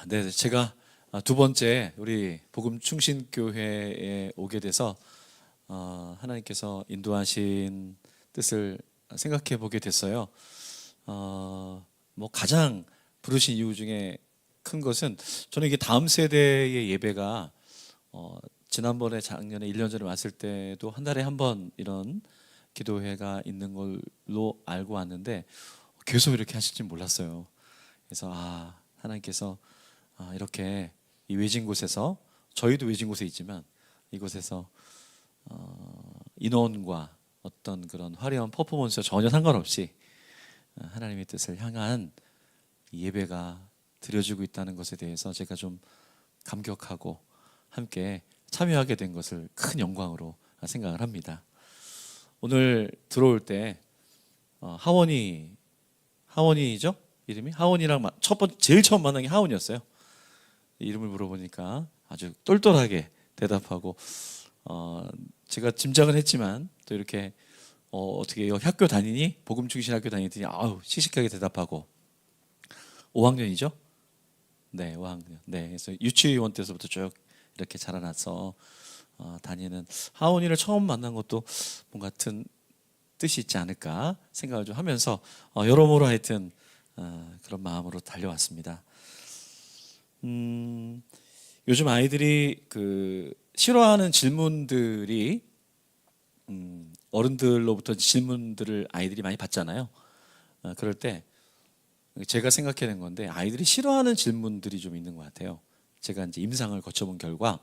네, 제가 두 번째 우리 복음 충신교회에 오게 돼서 하나님께서 인도하신 뜻을 생각해 보게 됐어요. 뭐 가장 부르신 이유 중에 큰 것은 저는 이게 다음 세대의 예배가 지난번에 작년에 1년 전에 왔을 때도 한 달에 한 번 이런 기도회가 있는 걸로 알고 왔는데 계속 이렇게 하실지 몰랐어요. 그래서 하나님께서 이렇게 이 외진 곳에서, 저희도 외진 곳에 있지만 이곳에서 인원과 어떤 그런 화려한 퍼포먼스와 전혀 상관없이 하나님의 뜻을 향한 예배가 드려지고 있다는 것에 대해서 제가 좀 감격하고 함께 참여하게 된 것을 큰 영광으로 생각을 합니다. 오늘 들어올 때 하원이죠? 이름이 하원이랑 첫 번째 제일 처음 만난 게 하원이었어요. 이름을 물어보니까 아주 똘똘하게 대답하고 제가 짐작은 했지만 또 이렇게 어떻게 학교 다니니? 복음충신 학교 다니더니 씩씩하게 대답하고 5학년이죠? 네, 5학년. 네, 그래서 유치원 때서부터 쭉 이렇게 자라나서 다니는 하원이를 처음 만난 것도 뭔가 같은 뜻이 있지 않을까 생각을 좀 하면서 여러모로 하여튼 그런 마음으로 달려왔습니다. 요즘 아이들이 싫어하는 질문들이 어른들로부터 질문들을 아이들이 많이 받잖아요. 그럴 때 제가 생각해낸 건데 아이들이 싫어하는 질문들이 좀 있는 것 같아요. 제가 이제 임상을 거쳐본 결과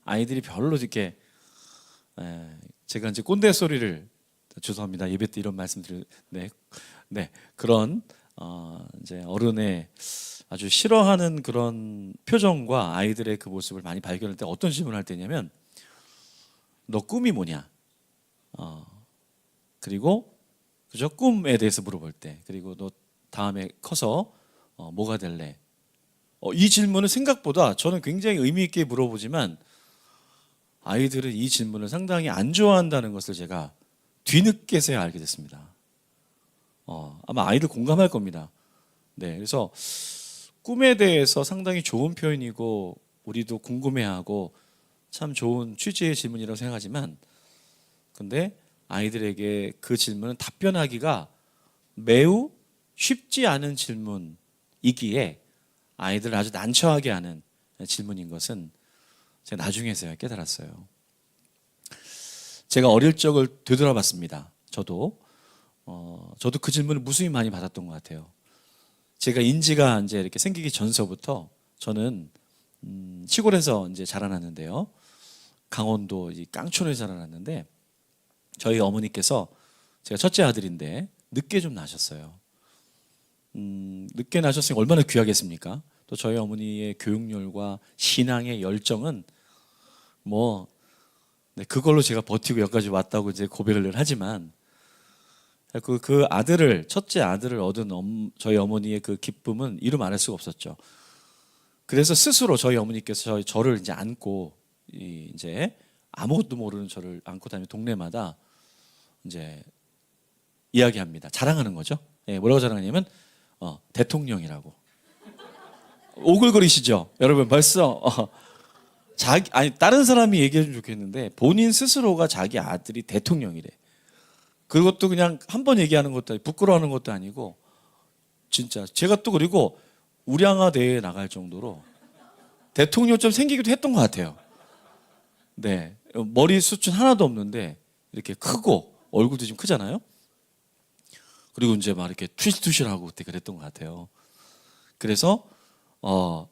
아이들이 별로 이렇게 제가 이제 꼰대 소리를 죄송합니다. 예배 때 이런 말씀드릴 네 그런 이제 어른의 아주 싫어하는 그런 표정과 아이들의 그 모습을 많이 발견할 때 어떤 질문을 할 때냐면 너 꿈이 뭐냐? 그리고 그죠? 꿈에 대해서 물어볼 때 그리고 너 다음에 커서 뭐가 될래? 이 질문은 생각보다 저는 굉장히 의미 있게 물어보지만 아이들은 이 질문을 상당히 안 좋아한다는 것을 제가 뒤늦게서야 알게 됐습니다. 아마 아이들 공감할 겁니다. 네, 그래서 꿈에 대해서 상당히 좋은 표현이고 우리도 궁금해하고 참 좋은 취지의 질문이라고 생각하지만 근데 아이들에게 그 질문은 답변하기가 매우 쉽지 않은 질문이기에 아이들을 아주 난처하게 하는 질문인 것은 제가 나중에서야 깨달았어요. 제가 어릴 적을 되돌아봤습니다. 저도 그 질문을 무수히 많이 받았던 것 같아요. 제가 인지가 이제 이렇게 생기기 전서부터 저는 시골에서 이제 자라났는데요. 강원도 이 깡촌에 자라났는데 저희 어머니께서 제가 첫째 아들인데 늦게 좀 나셨어요. 늦게 나셨으니 얼마나 귀하겠습니까? 또 저희 어머니의 교육열과 신앙의 열정은 그걸로 제가 버티고 여기까지 왔다고 이제 고백을 하지만 그 아들을 첫째 아들을 얻은 저희 어머니의 그 기쁨은 이루 말할 수가 없었죠. 그래서 스스로 저희 어머니께서 저를 이제 안고 이제 아무것도 모르는 저를 안고 다니는 동네마다 이제 이야기합니다. 자랑하는 거죠. 뭐라고 자랑하냐면 대통령이라고. 오글거리시죠, 여러분. 벌써 다른 사람이 얘기해주면 좋겠는데 본인 스스로가 자기 아들이 대통령이래. 그것도 그냥 한 번 얘기하는 것도 아니고 부끄러워하는 것도 아니고 진짜 제가 또 그리고 우량아 대회에 나갈 정도로 대통령좀 생기기도 했던 것 같아요. 네, 머리 숱은 하나도 없는데 이렇게 크고 얼굴도 좀 크잖아요. 그리고 이제 막 이렇게 투실투실하고 그때 그랬던 것 같아요. 그래서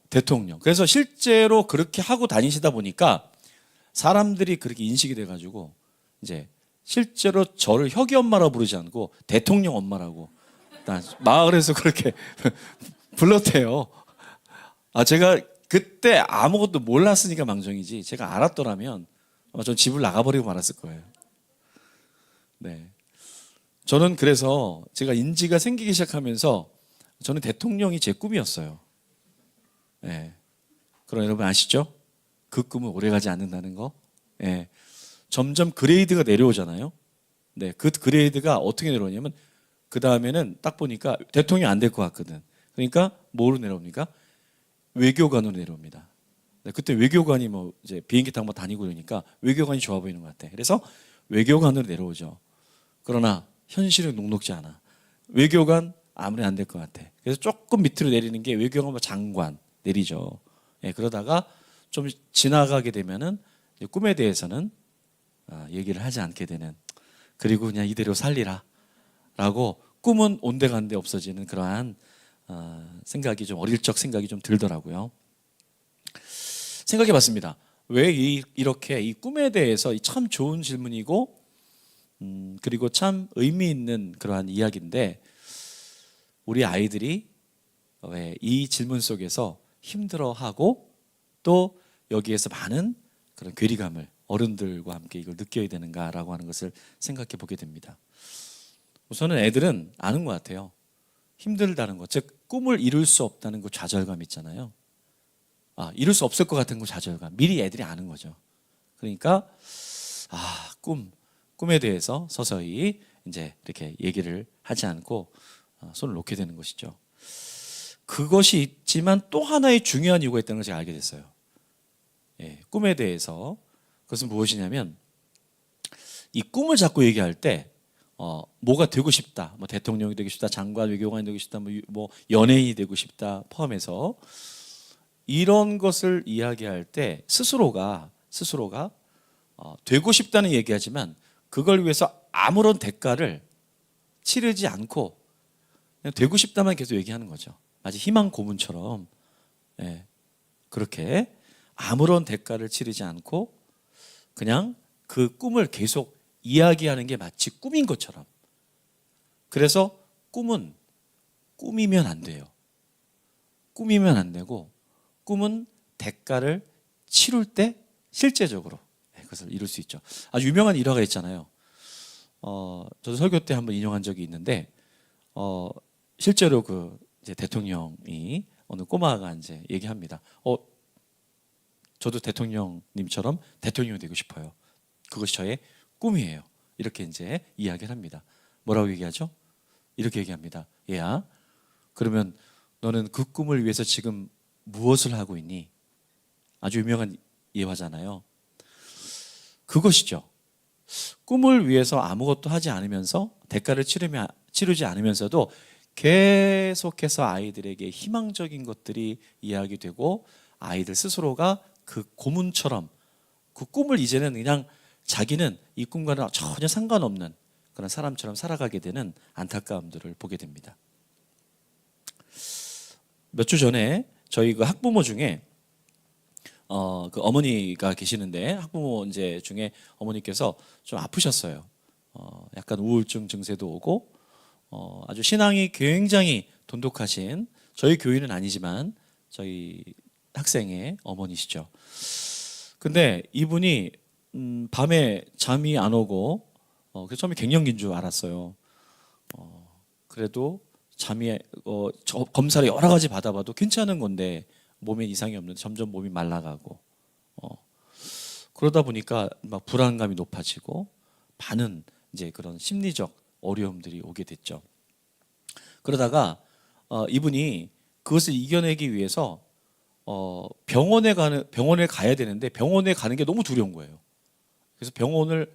대통령. 그래서 실제로 그렇게 하고 다니시다 보니까 사람들이 그렇게 인식이 돼가지고 이제 실제로 저를 혁이 엄마라고 부르지 않고 대통령 엄마라고 마을에서 그렇게 불렀대요. 제가 그때 아무것도 몰랐으니까 망정이지 제가 알았더라면 아마 전 집을 나가버리고 말았을 거예요. 네, 저는 그래서 제가 인지가 생기기 시작하면서 저는 대통령이 제 꿈이었어요. 네, 그럼 여러분 아시죠? 그 꿈은 오래가지 않는다는 거. 네. 점점 그레이드가 내려오잖아요. 네, 그 그레이드가 어떻게 내려오냐면 그 다음에는 딱 보니까 대통령이 안 될 것 같거든. 그러니까 뭐로 내려옵니까? 외교관으로 내려옵니다. 네, 그때 외교관이 뭐 이제 비행기 타고 뭐 다니고 그러니까 외교관이 좋아 보이는 것 같아. 그래서 외교관으로 내려오죠. 그러나 현실은 녹록지 않아. 외교관 아무리 안 될 것 같아. 그래서 조금 밑으로 내리는 게 외교관 뭐 장관 내리죠. 예, 그러다가 좀 지나가게 되면은 꿈에 대해서는 얘기를 하지 않게 되는, 그리고 그냥 이대로 살리라라고 꿈은 온데간데 없어지는 그러한 생각이 좀 어릴 적 생각이 좀 들더라고요. 생각해봤습니다. 왜 이렇게 이 꿈에 대해서 참 좋은 질문이고 그리고 참 의미 있는 그러한 이야기인데 우리 아이들이 왜 이 질문 속에서 힘들어하고 또 여기에서 많은 그런 괴리감을 어른들과 함께 이걸 느껴야 되는가라고 하는 것을 생각해 보게 됩니다. 우선은 애들은 아는 것 같아요. 힘들다는 것, 즉 꿈을 이룰 수 없다는 그 좌절감 있잖아요. 이룰 수 없을 것 같은 그 좌절감, 미리 애들이 아는 거죠. 그러니까 꿈에 대해서 서서히 이제 이렇게 얘기를 하지 않고 손을 놓게 되는 것이죠. 그것이 있지만 또 하나의 중요한 이유가 있다는 걸 제가 알게 됐어요. 예, 꿈에 대해서. 그것은 무엇이냐면 이 꿈을 자꾸 얘기할 때 뭐가 되고 싶다, 뭐 대통령이 되고 싶다, 장관, 외교관이 되고 싶다, 뭐 연예인이 되고 싶다 포함해서 이런 것을 이야기할 때 스스로가 되고 싶다는 얘기하지만 그걸 위해서 아무런 대가를 치르지 않고 그냥 되고 싶다만 계속 얘기하는 거죠. 마치 희망 고문처럼. 예, 그렇게 아무런 대가를 치르지 않고 그냥 그 꿈을 계속 이야기하는 게 마치 꿈인 것처럼. 그래서 꿈은 꿈이면 안 돼요. 꿈이면 안 되고 꿈은 대가를 치룰 때 실제적으로 그것을 이룰 수 있죠. 아주 유명한 일화가 있잖아요. 저도 설교 때 한번 인용한 적이 있는데 실제로 그 이제 대통령이 어느 꼬마가 이제 얘기합니다. 저도 대통령님처럼 대통령이 되고 싶어요. 그것이 저의 꿈이에요. 이렇게 이제 이야기를 합니다. 뭐라고 얘기하죠? 이렇게 얘기합니다. 얘야, 그러면 너는 그 꿈을 위해서 지금 무엇을 하고 있니? 아주 유명한 예화잖아요. 그것이죠. 꿈을 위해서 아무것도 하지 않으면서 대가를 치르지 않으면서도 계속해서 아이들에게 희망적인 것들이 이야기되고 아이들 스스로가 그 고문처럼 그 꿈을 이제는 그냥 자기는 이 꿈과는 전혀 상관없는 그런 사람처럼 살아가게 되는 안타까움들을 보게 됩니다. 몇 주 전에 저희 그 학부모 중에 그 어머니가 계시는데 학부모 이제 중에 어머니께서 좀 아프셨어요. 약간 우울증 증세도 오고 아주 신앙이 굉장히 돈독하신 저희 교인은 아니지만 저희 학생의 어머니시죠. 근데 이분이 밤에 잠이 안 오고 그래서 처음에 갱년기인 줄 알았어요. 그래도 잠이 검사를 여러 가지 받아봐도 괜찮은 건데 몸에 이상이 없는데 점점 몸이 말라가고 그러다 보니까 막 불안감이 높아지고 많은 이제 그런 심리적 어려움들이 오게 됐죠. 그러다가 이분이 그것을 이겨내기 위해서 병원에 가야 되는데 병원에 가는 게 너무 두려운 거예요. 그래서 병원을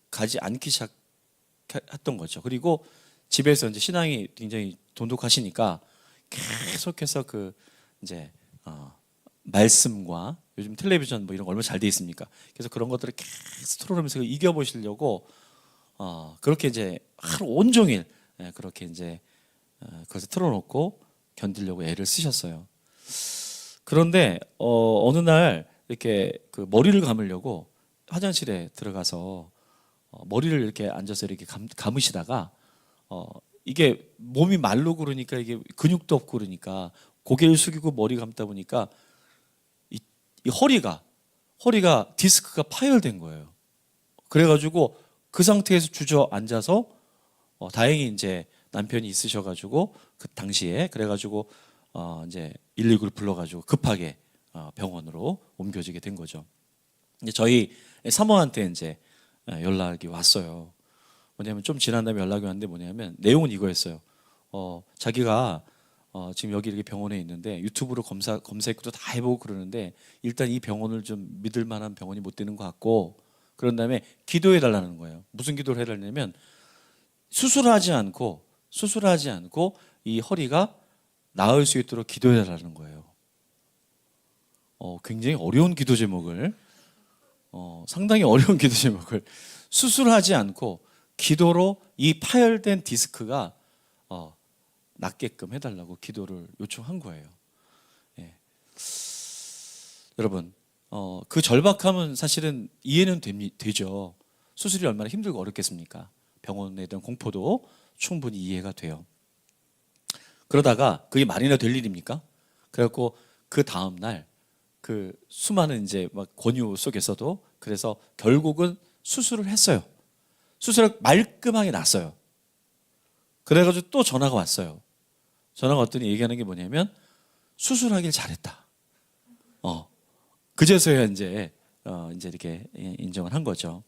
가지 않기 시작했던 거죠. 그리고 집에서 이제 신앙이 굉장히 돈독하시니까 계속해서 그 이제 말씀과 요즘 텔레비전 뭐 이런 거 얼마나 잘 돼 있습니까? 그래서 그런 것들을 계속 틀어놓으면서 이겨보시려고 그렇게 이제 하루 온종일 그렇게 이제 그것을 틀어놓고 견디려고 애를 쓰셨어요. 그런데 어느 날 이렇게 그 머리를 감으려고 화장실에 들어가서 머리를 이렇게 앉아서 이렇게 감으시다가 이게 몸이 마르고 그러니까 이게 근육도 없고 그러니까 고개를 숙이고 머리 감다 보니까 이 허리가 디스크가 파열된 거예요. 그래가지고 그 상태에서 주저앉아서 다행히 이제 남편이 있으셔가지고 그 당시에 그래가지고 이제 119를 불러가지고 급하게 병원으로 옮겨지게 된 거죠. 이제 저희 사모한테 이제 연락이 왔어요. 뭐냐면 좀 지난 다음에 연락이 왔는데 뭐냐면 내용은 이거였어요. 자기가 지금 여기 이렇게 병원에 있는데 유튜브로 검색도 다 해보고 그러는데 일단 이 병원을 좀 믿을 만한 병원이 못 되는 것 같고 그런 다음에 기도해 달라는 거예요. 무슨 기도를 해달냐면 수술하지 않고 이 허리가 나을 수 있도록 기도해 달라는 거예요. 굉장히 어려운 기도 제목을 상당히 어려운 기도 제목을 수술하지 않고 기도로 이 파열된 디스크가 낫게끔 해달라고 기도를 요청한 거예요. 예. 여러분, 그 절박함은 사실은 이해는 되죠. 수술이 얼마나 힘들고 어렵겠습니까? 병원에 대한 공포도 충분히 이해가 돼요. 그러다가 그게 말이나 될 일입니까? 그래갖고 그 다음 날 그 수많은 이제 막 권유 속에서도 그래서 결국은 수술을 했어요. 수술을 말끔하게 났어요. 그래가지고 또 전화가 왔어요. 전화가 왔더니 얘기하는 게 뭐냐면 수술하길 잘했다. 그제서야 이제 이렇게 인정을 한 거죠.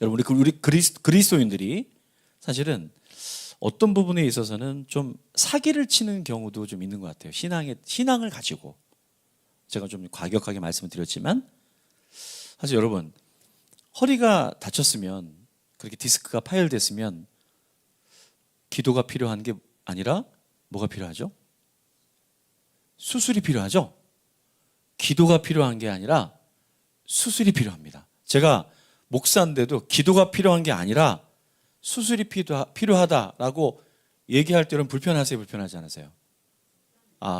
여러분 우리 그리스도인들이 사실은 어떤 부분에 있어서는 좀 사기를 치는 경우도 좀 있는 것 같아요. 신앙을 가지고 제가 좀 과격하게 말씀을 드렸지만 사실 여러분 허리가 다쳤으면 그렇게 디스크가 파열됐으면 기도가 필요한 게 아니라 뭐가 필요하죠? 수술이 필요하죠? 기도가 필요한 게 아니라 수술이 필요합니다. 제가 목사인데도 기도가 필요한 게 아니라 수술이 필요하다라고 얘기할 때는 불편하세요? 불편하지 않으세요?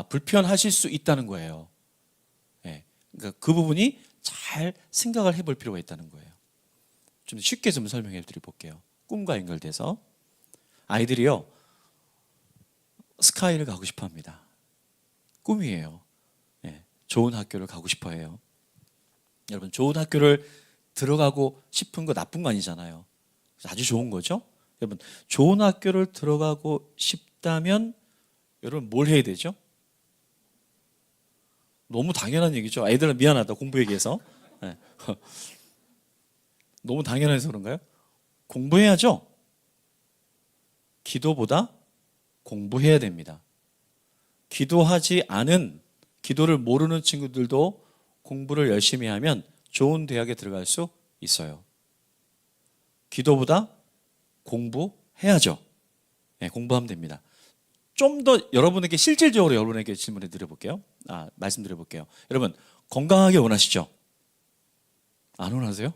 불편하실 수 있다는 거예요. 네. 그러니까 그 부분이 잘 생각을 해볼 필요가 있다는 거예요. 좀 쉽게 좀 설명해 드려볼게요. 꿈과 연결돼서 아이들이요 스카이를 가고 싶어 합니다. 꿈이에요. 네. 좋은 학교를 가고 싶어 해요. 여러분 좋은 학교를 들어가고 싶은 거 나쁜 거 아니잖아요. 아주 좋은 거죠. 여러분 좋은 학교를 들어가고 싶다면 여러분 뭘 해야 되죠? 너무 당연한 얘기죠. 아이들은 미안하다 공부 얘기해서. 네. 너무 당연해서 그런가요? 공부해야죠. 기도보다 공부해야 됩니다. 기도하지 않은 기도를 모르는 친구들도 공부를 열심히 하면 좋은 대학에 들어갈 수 있어요. 기도보다 공부해야죠. 네, 공부하면 됩니다. 좀 더 여러분에게 실질적으로 여러분에게 질문해 드려볼게요. 말씀드려 볼게요. 여러분 건강하게 원하시죠? 안 원하세요?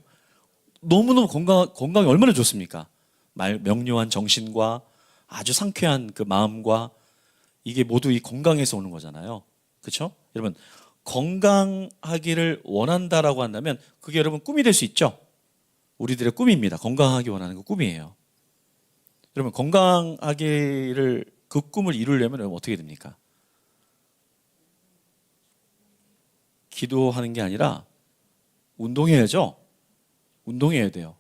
너무너무 건강이 얼마나 좋습니까? 명료한 정신과 아주 상쾌한 그 마음과 이게 모두 이 건강에서 오는 거잖아요. 그렇죠? 여러분 건강하기를 원한다라고 한다면 그게 여러분 꿈이 될 수 있죠? 우리들의 꿈입니다. 건강하기 원하는 거 꿈이에요. 여러분 건강하기를 그 꿈을 이루려면 여러분 어떻게 됩니까? 기도하는 게 아니라 운동해야죠. 운동해야 돼요.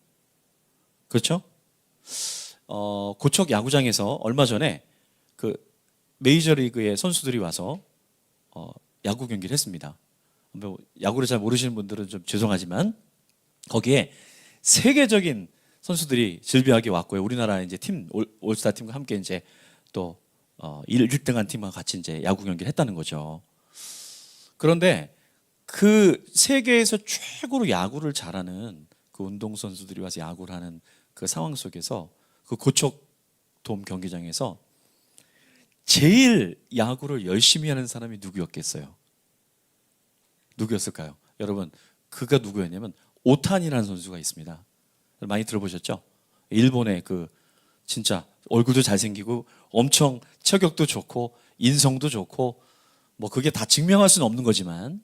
그렇죠? 고척 야구장에서 얼마 전에 그 메이저리그의 선수들이 와서 야구 경기를 했습니다. 야구를 잘 모르시는 분들은 좀 죄송하지만 거기에 세계적인 선수들이 질비하게 왔고요. 우리나라 이제 팀 올스타 팀과 함께 이제 또 1등한 팀과 같이 이제 야구 경기를 했다는 거죠. 그런데 그 세계에서 최고로 야구를 잘하는 그 운동 선수들이 와서 야구를 하는 그 상황 속에서 그 고척돔 경기장에서 제일 야구를 열심히 하는 사람이 누구였겠어요? 누구였을까요? 여러분 그가 누구였냐면 오타니라는 선수가 있습니다. 많이 들어보셨죠? 일본의 그 진짜 얼굴도 잘생기고 엄청 체격도 좋고 인성도 좋고 뭐 그게 다 증명할 수는 없는 거지만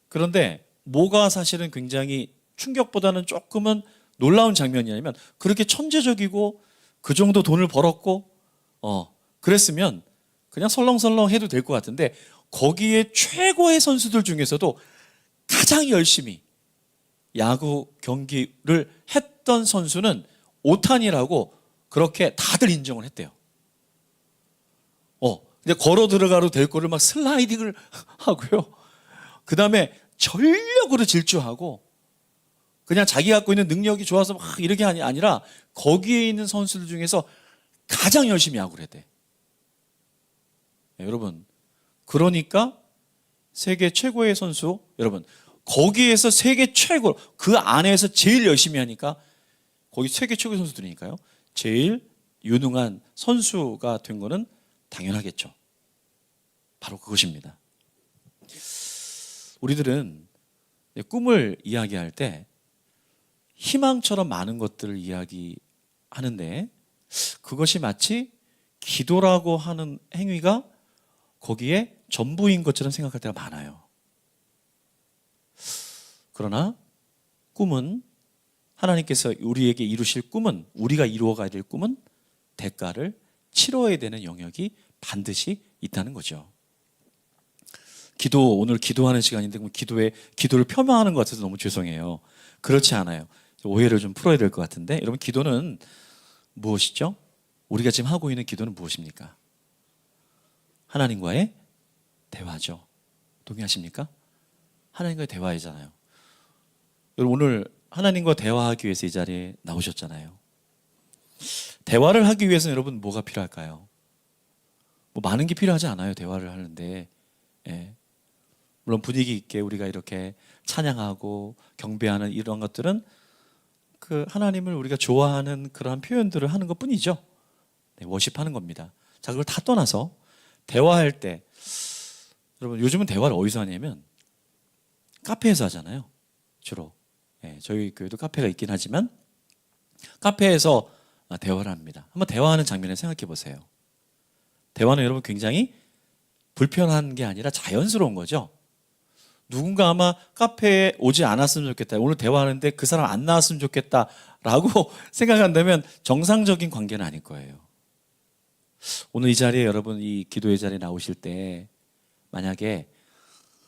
그런데 뭐가 사실은 굉장히 충격보다는 조금은 놀라운 장면이냐면 그렇게 천재적이고 그 정도 돈을 벌었고 그랬으면 그냥 설렁설렁 해도 될 것 같은데 거기에 최고의 선수들 중에서도 가장 열심히 야구 경기를 했던 선수는 오타니라고 그렇게 다들 인정을 했대요. 근데 걸어 들어가도 될 거를 막 슬라이딩을 하고요. 그 다음에 전력으로 질주하고 그냥 자기 갖고 있는 능력이 좋아서 막 이렇게 아니라 거기에 있는 선수들 중에서 가장 열심히 야구를 했대. 여러분, 그러니까 세계 최고의 선수, 여러분, 거기에서 세계 최고, 그 안에서 제일 열심히 하니까 거기 세계 최고의 선수들이니까요. 제일 유능한 선수가 된 거는 당연하겠죠. 바로 그것입니다. 우리들은 꿈을 이야기할 때 희망처럼 많은 것들을 이야기하는데 그것이 마치 기도라고 하는 행위가 거기에 전부인 것처럼 생각할 때가 많아요. 그러나 꿈은, 하나님께서 우리에게 이루실 꿈은, 우리가 이루어가야 될 꿈은 대가를 치러야 되는 영역이 반드시 있다는 거죠. 오늘 기도하는 시간인데 기도를 폄하하는 것 같아서 너무 죄송해요. 그렇지 않아요. 오해를 좀 풀어야 될 것 같은데, 여러분, 기도는 무엇이죠? 우리가 지금 하고 있는 기도는 무엇입니까? 하나님과의 대화죠. 동의하십니까? 하나님과의 대화이잖아요. 여러분, 오늘 하나님과 대화하기 위해서 이 자리에 나오셨잖아요. 대화를 하기 위해서는 여러분 뭐가 필요할까요? 뭐 많은 게 필요하지 않아요. 대화를 하는데. 예. 물론 분위기 있게 우리가 이렇게 찬양하고 경배하는 이런 것들은 그 하나님을 우리가 좋아하는 그러한 표현들을 하는 것 뿐이죠. 네, 워십하는 겁니다. 자, 그걸 다 떠나서 대화할 때, 여러분, 요즘은 대화를 어디서 하냐면 카페에서 하잖아요. 주로. 네, 저희 교회도 카페가 있긴 하지만 카페에서 대화를 합니다. 한번 대화하는 장면을 생각해 보세요. 대화는 여러분 굉장히 불편한 게 아니라 자연스러운 거죠. 누군가 아마 카페에 오지 않았으면 좋겠다, 오늘 대화하는데 그 사람 안 나왔으면 좋겠다라고 생각한다면 정상적인 관계는 아닐 거예요. 오늘 이 자리에 여러분, 이 기도의 자리에 나오실 때 만약에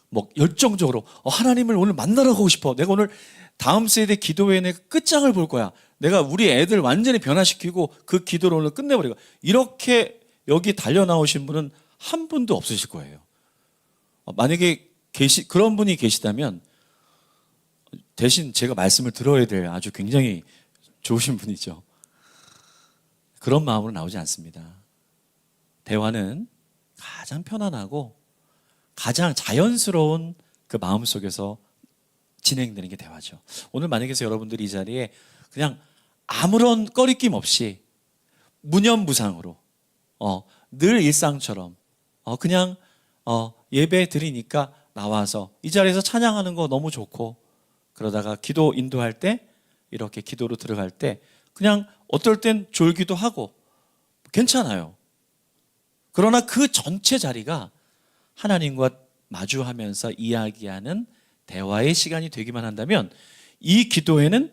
뭐 열정적으로 하나님을 오늘 만나러 가고 싶어, 내가 오늘 다음 세대 기도회에 내가 끝장을 볼 거야, 내가 우리 애들 완전히 변화시키고 그 기도를 오늘 끝내버리고, 이렇게 여기 달려 나오신 분은 한 분도 없으실 거예요. 만약에 그런 분이 계시다면 대신 제가 말씀을 들어야 될 아주 굉장히 좋으신 분이죠. 그런 마음으로 나오지 않습니다. 대화는 가장 편안하고 가장 자연스러운 그 마음 속에서 진행되는 게 대화죠. 오늘 만약에 여러분들이 이 자리에 그냥 아무런 꺼리낌 없이 무념무상으로 늘 일상처럼 그냥 예배 드리니까 나와서 이 자리에서 찬양하는 거 너무 좋고, 그러다가 기도 인도할 때, 이렇게 기도로 들어갈 때 그냥 어떨 땐 졸기도 하고 괜찮아요. 그러나 그 전체 자리가 하나님과 마주하면서 이야기하는 대화의 시간이 되기만 한다면 이 기도회는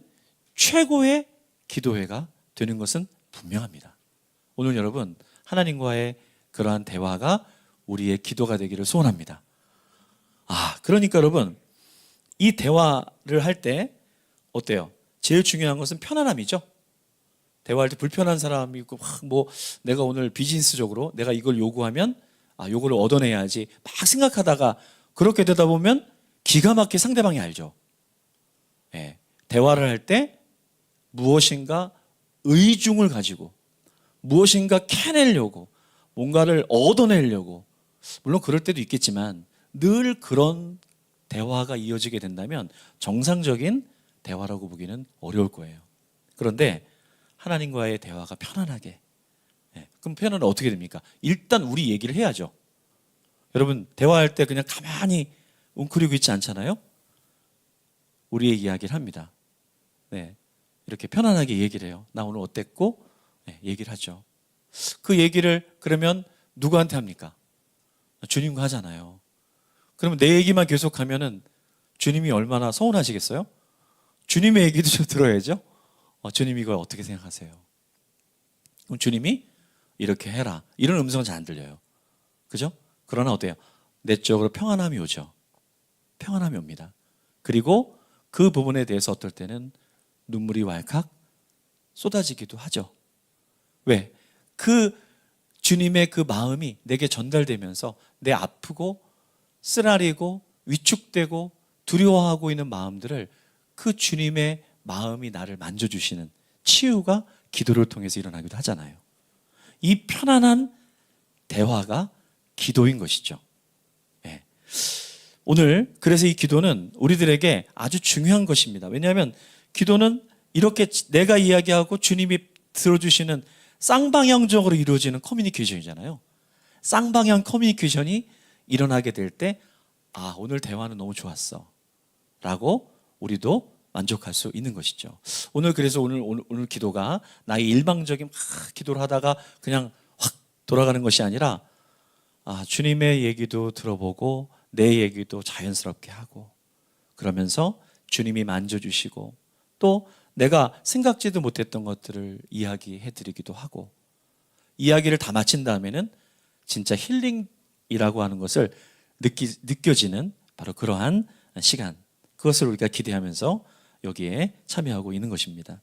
최고의 기도회가 되는 것은 분명합니다. 오늘 여러분, 하나님과의 그러한 대화가 우리의 기도가 되기를 소원합니다. 그러니까 여러분, 이 대화를 할 때 어때요? 제일 중요한 것은 편안함이죠. 대화할 때 불편한 사람이 있고 내가 오늘 비즈니스적으로 내가 이걸 요구하면 요거를 얻어내야지 막 생각하다가 그렇게 되다 보면 기가 막히게 상대방이 알죠. 예, 대화를 할 때 무엇인가 의중을 가지고 무엇인가 캐내려고 뭔가를 얻어내려고, 물론 그럴 때도 있겠지만 늘 그런 대화가 이어지게 된다면 정상적인 대화라고 보기는 어려울 거예요. 그런데 하나님과의 대화가 편안하게, 그럼 편안은 어떻게 됩니까? 일단 우리 얘기를 해야죠. 여러분, 대화할 때 그냥 가만히 웅크리고 있지 않잖아요. 우리의 이야기를 합니다. 네, 이렇게 편안하게 얘기를 해요. 나 오늘 어땠고, 얘기를 하죠. 그 얘기를 그러면 누구한테 합니까? 주님과 하잖아요. 그러면 내 얘기만 계속하면은 주님이 얼마나 서운하시겠어요? 주님의 얘기도 좀 들어야죠. 주님 이걸 어떻게 생각하세요? 그럼 주님이 이렇게 해라, 이런 음성은 잘 안 들려요. 그죠? 그러나 어때요? 내적으로 평안함이 오죠. 평안함이 옵니다. 그리고 그 부분에 대해서 어떨 때는 눈물이 왈칵 쏟아지기도 하죠. 왜? 그 주님의 그 마음이 내게 전달되면서 내 아프고 쓰라리고 위축되고 두려워하고 있는 마음들을 그 주님의 마음이 나를 만져주시는 치유가 기도를 통해서 일어나기도 하잖아요. 이 편안한 대화가 기도인 것이죠. 예. 오늘 그래서 이 기도는 우리들에게 아주 중요한 것입니다. 왜냐하면 기도는 이렇게 내가 이야기하고 주님이 들어주시는 쌍방향적으로 이루어지는 커뮤니케이션이잖아요. 쌍방향 커뮤니케이션이 일어나게 될 때, 아, 오늘 대화는 너무 좋았어 라고 우리도 만족할 수 있는 것이죠. 오늘 그래서 오늘 기도가 나의 일방적인 기도를 하다가 그냥 확 돌아가는 것이 아니라, 아, 주님의 얘기도 들어보고 내 얘기도 자연스럽게 하고, 그러면서 주님이 만져주시고 또 내가 생각지도 못했던 것들을 이야기해 드리기도 하고, 이야기를 다 마친 다음에는 진짜 힐링이라고 하는 것을 느껴지는 바로 그러한 시간, 그것을 우리가 기대하면서 여기에 참여하고 있는 것입니다.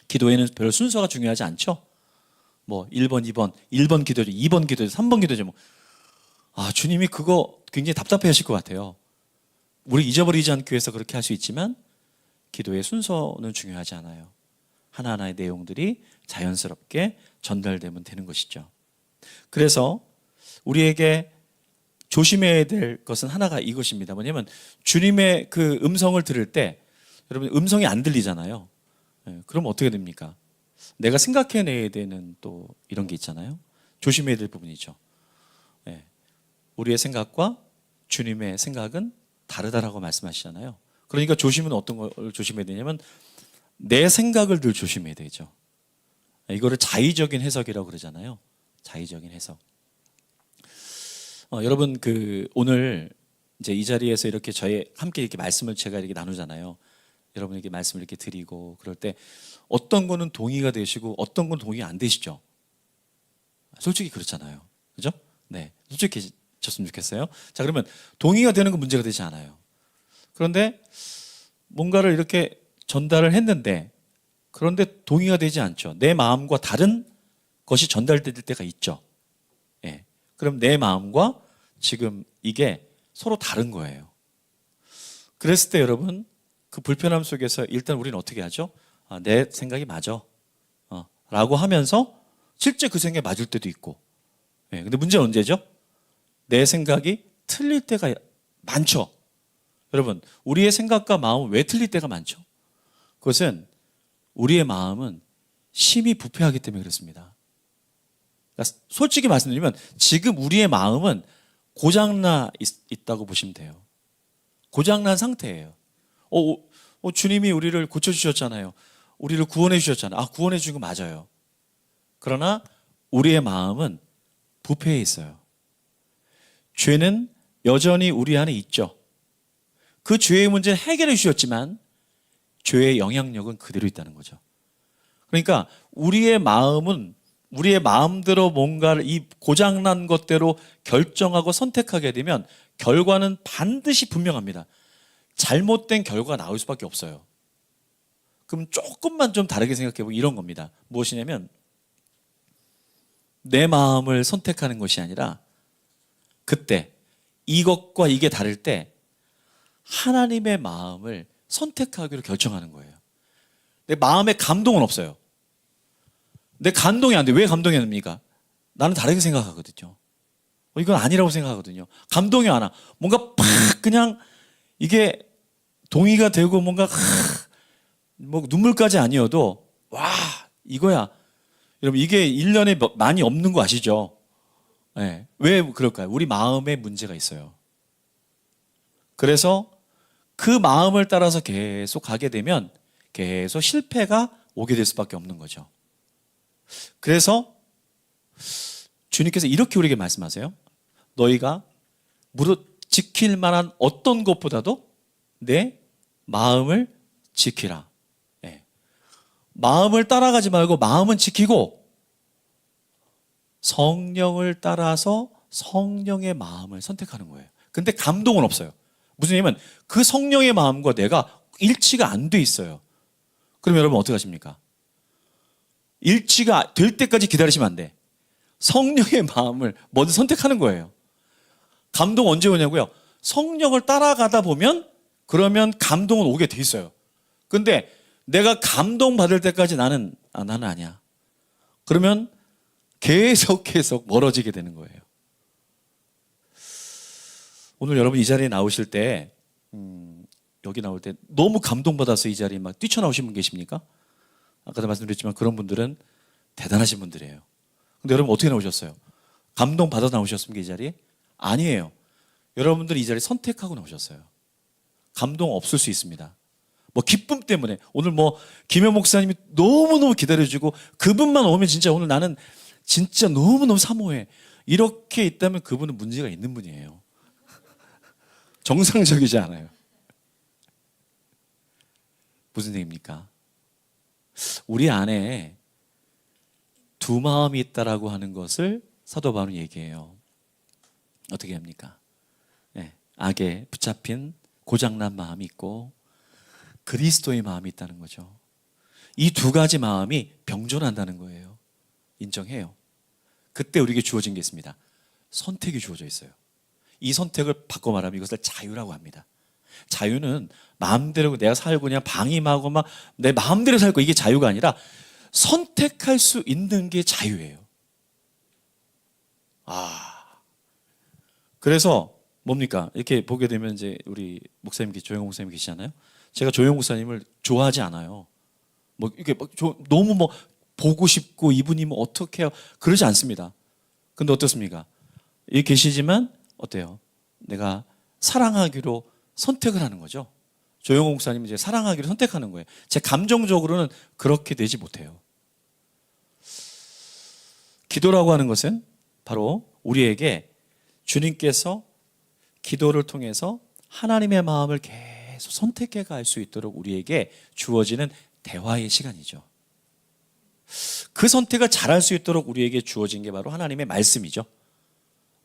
기도에는 별로 순서가 중요하지 않죠. 뭐 1번, 2번, 1번 기도죠, 2번 기도죠, 3번 기도죠. 아, 주님이 그거 굉장히 답답해 하실 것 같아요. 우리 잊어버리지 않기 위해서 그렇게 할 수 있지만 기도의 순서는 중요하지 않아요. 하나하나의 내용들이 자연스럽게 전달되면 되는 것이죠. 그래서 우리에게 조심해야 될 것은 하나가 이것입니다. 뭐냐면 주님의 그 음성을 들을 때, 여러분 음성이 안 들리잖아요. 그럼 어떻게 됩니까? 내가 생각해내야 되는 또 이런 게 있잖아요. 조심해야 될 부분이죠. 우리의 생각과 주님의 생각은 다르다라고 말씀하시잖아요. 그러니까 조심은 어떤 걸 조심해야 되냐면 내 생각을 늘 조심해야 되죠. 이거를 자의적인 해석이라고 그러잖아요. 자의적인 해석. 여러분 오늘 이제 이 자리에서 이렇게 함께 이렇게 말씀을 제가 이렇게 나누잖아요. 여러분에게 말씀을 이렇게 드리고 그럴 때 어떤 거는 동의가 되시고 어떤 건 동의 안 되시죠. 솔직히 그렇잖아요. 그죠? 네, 솔직해졌으면 좋겠어요. 자, 그러면 동의가 되는 건 문제가 되지 않아요. 그런데 뭔가를 이렇게 전달을 했는데 그런데 동의가 되지 않죠. 내 마음과 다른 것이 전달될 때가 있죠. 예. 그럼 내 마음과 지금 이게 서로 다른 거예요. 그랬을 때 여러분 그 불편함 속에서 일단 우리는 어떻게 하죠? 아, 내 생각이 맞아. 라고 하면서 실제 그 생각이 맞을 때도 있고. 예. 근데 문제는 언제죠? 내 생각이 틀릴 때가 많죠. 여러분, 우리의 생각과 마음은 왜 틀릴 때가 많죠? 그것은 우리의 마음은 심히 부패하기 때문에 그렇습니다. 그러니까 솔직히 말씀드리면 지금 우리의 마음은 고장나 있다고 보시면 돼요. 고장난 상태예요. 주님이 우리를 고쳐주셨잖아요. 우리를 구원해 주셨잖아요. 아, 구원해 주신 거 맞아요. 그러나 우리의 마음은 부패해 있어요. 죄는 여전히 우리 안에 있죠. 그 죄의 문제는 해결해 주셨지만 죄의 영향력은 그대로 있다는 거죠. 그러니까 우리의 마음은 우리의 마음대로 뭔가를 이 고장난 것대로 결정하고 선택하게 되면 결과는 반드시 분명합니다. 잘못된 결과가 나올 수밖에 없어요. 그럼 조금만 좀 다르게 생각해보면 이런 겁니다. 무엇이냐면 내 마음을 선택하는 것이 아니라 그때 이것과 이게 다를 때 하나님의 마음을 선택하기로 결정하는 거예요. 내 마음에 감동은 없어요. 내 감동이 안 돼. 왜 감동이 안 됩니까? 나는 다르게 생각하거든요. 이건 아니라고 생각하거든요. 감동이 안 와. 뭔가 팍 그냥 이게 동의가 되고 뭔가 뭐 눈물까지 아니어도 와 이거야. 여러분 이게 1년에 많이 없는 거 아시죠? 네. 왜 그럴까요? 우리 마음에 문제가 있어요. 그래서 그 마음을 따라서 계속 가게 되면 계속 실패가 오게 될 수밖에 없는 거죠. 그래서 주님께서 이렇게 우리에게 말씀하세요. 너희가 무릇 지킬 만한 어떤 것보다도 내 마음을 지키라. 네. 마음을 따라가지 말고 마음은 지키고 성령을 따라서 성령의 마음을 선택하는 거예요. 근데 감동은 없어요. 무슨 얘기냐면 그 성령의 마음과 내가 일치가 안 돼 있어요. 그럼 여러분 어떻게 하십니까? 일치가 될 때까지 기다리시면 안 돼. 성령의 마음을 먼저 선택하는 거예요. 감동 언제 오냐고요? 성령을 따라가다 보면 그러면 감동은 오게 돼 있어요. 근데 내가 감동 받을 때까지 나는 아니야. 그러면 계속 멀어지게 되는 거예요. 오늘 여러분 이 자리에 나오실 때 여기 나올 때 너무 감동받아서 이 자리에 막 뛰쳐나오신 분 계십니까? 아까도 말씀드렸지만 그런 분들은 대단하신 분들이에요. 근데 여러분 어떻게 나오셨어요? 감동받아 나오셨습니까, 이 자리에? 아니에요. 여러분들이 이 자리에 선택하고 나오셨어요. 감동 없을 수 있습니다. 뭐 기쁨 때문에 오늘 뭐 김현 목사님이 너무너무 기다려주고 그분만 오면 진짜 오늘 나는 진짜 너무너무 사모해. 이렇게 있다면 그분은 문제가 있는 분이에요. 정상적이지 않아요. 무슨 얘기입니까? 우리 안에 두 마음이 있다라고 하는 것을 사도 바울은 얘기해요. 어떻게 합니까? 네, 악에 붙잡힌 고장난 마음이 있고 그리스도의 마음이 있다는 거죠. 이 두 가지 마음이 병존한다는 거예요. 인정해요. 그때 우리에게 주어진 게 있습니다. 선택이 주어져 있어요. 이 선택을 바꿔 말하면 이것을 자유라고 합니다. 자유는 마음대로 내가 살고 그냥 방임하고 막 내 마음대로 살고 이게 자유가 아니라 선택할 수 있는 게 자유예요. 그래서 뭡니까? 이렇게 보게 되면 이제 우리 목사님, 조영호 목사님 계시잖아요. 제가 조영호 목사님을 좋아하지 않아요. 뭐 이렇게 너무 뭐 보고 싶고 이분이 뭐 어떻게 해요? 그러지 않습니다. 근데 어떻습니까? 여기 계시지만 어때요? 내가 사랑하기로 선택을 하는 거죠. 조영호 목사님은 이제 사랑하기로 선택하는 거예요. 제 감정적으로는 그렇게 되지 못해요. 기도라고 하는 것은 바로 우리에게 주님께서 기도를 통해서 하나님의 마음을 계속 선택해 갈 수 있도록 우리에게 주어지는 대화의 시간이죠. 그 선택을 잘할 수 있도록 우리에게 주어진 게 바로 하나님의 말씀이죠.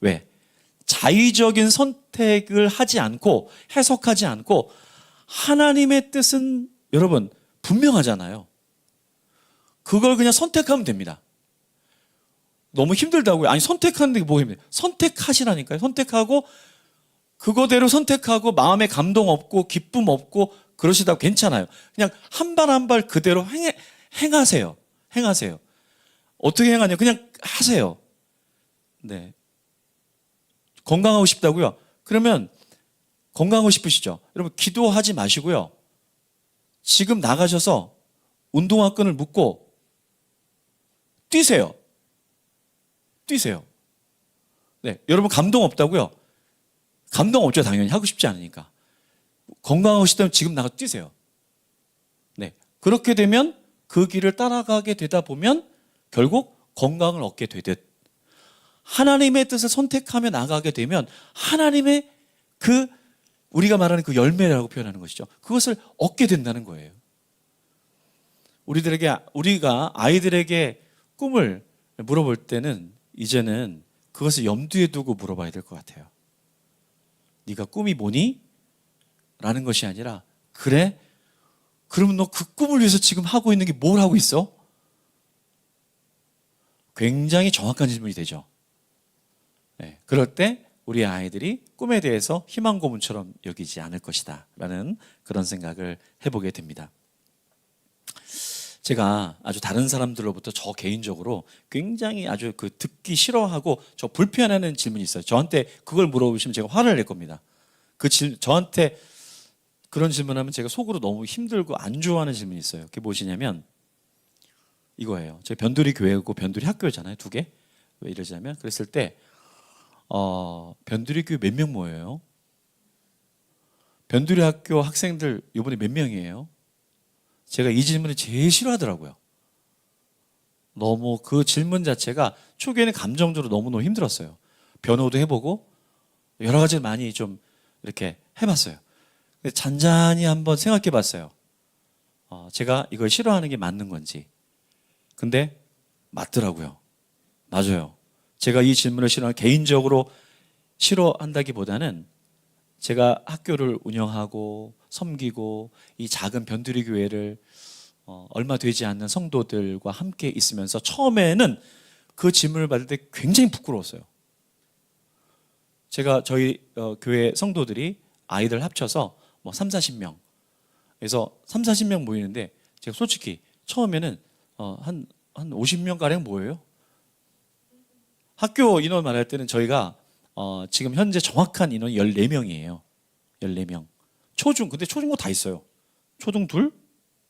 왜? 자의적인 선택을 하지 않고 해석하지 않고 하나님의 뜻은 여러분 분명하잖아요. 그걸 그냥 선택하면 됩니다. 너무 힘들다고요? 아니 선택하는 게 뭐가 힘들어요? 선택하시라니까요. 선택하고 그거대로 선택하고 마음에 감동 없고 기쁨 없고 그러시다고 괜찮아요. 그냥 한 발 한 발 그대로 행하세요. 행하세요. 어떻게 행하냐? 그냥 하세요. 네. 건강하고 싶다고요? 그러면 건강하고 싶으시죠? 여러분 기도하지 마시고요. 지금 나가셔서 운동화 끈을 묶고 뛰세요. 뛰세요. 네, 여러분 감동 없다고요? 감동 없죠, 당연히. 하고 싶지 않으니까. 건강하고 싶다면 지금 나가 뛰세요. 네, 그렇게 되면 그 길을 따라가게 되다 보면 결국 건강을 얻게 되듯 하나님의 뜻을 선택하며 나가게 되면 하나님의 그 우리가 말하는 그 열매라고 표현하는 것이죠. 그것을 얻게 된다는 거예요. 우리가 아이들에게 꿈을 물어볼 때는 이제는 그것을 염두에 두고 물어봐야 될 것 같아요. 네가 꿈이 뭐니? 라는 것이 아니라 그래? 그러면 너 그 꿈을 위해서 지금 하고 있는 게 뭘 하고 있어? 굉장히 정확한 질문이 되죠. 네, 그럴 때 우리 아이들이 꿈에 대해서 희망 고문처럼 여기지 않을 것이다 라는 그런 생각을 해보게 됩니다. 제가 아주 다른 사람들로부터 저 개인적으로 굉장히 아주 그 듣기 싫어하고 저 불편해하는 질문이 있어요. 저한테 그걸 물어보시면 제가 화를 낼 겁니다. 저한테 그런 질문하면 제가 속으로 너무 힘들고 안 좋아하는 질문이 있어요. 그게 무엇이냐면 이거예요. 저희 변두리 교회고 변두리 학교잖아요. 두 개. 왜 이러냐면 그랬을 때 변두리 교회 몇 명 모여요? 변두리 학교 학생들 이번에 몇 명이에요? 제가 이 질문을 제일 싫어하더라고요. 너무 그 질문 자체가 초기에는 감정적으로 너무너무 힘들었어요. 변호도 해보고 여러 가지를 많이 좀 이렇게 해봤어요. 잔잔히 한번 생각해 봤어요. 제가 이걸 싫어하는 게 맞는 건지. 근데 맞더라고요. 맞아요. 제가 이 질문을 개인적으로 싫어한다기보다는 제가 학교를 운영하고 섬기고 이 작은 변두리 교회를 얼마 되지 않는 성도들과 함께 있으면서 처음에는 그 질문을 받을 때 굉장히 부끄러웠어요. 제가 저희 교회 성도들이 아이들 합쳐서 뭐 3, 40명 그래서 3, 40명 모이는데 제가 솔직히 처음에는 한 50명 가량 모여요. 학교 인원 말할 때는 저희가 지금 현재 정확한 인원이 14명이에요. 14명. 근데 초중고 다 있어요. 초등 둘,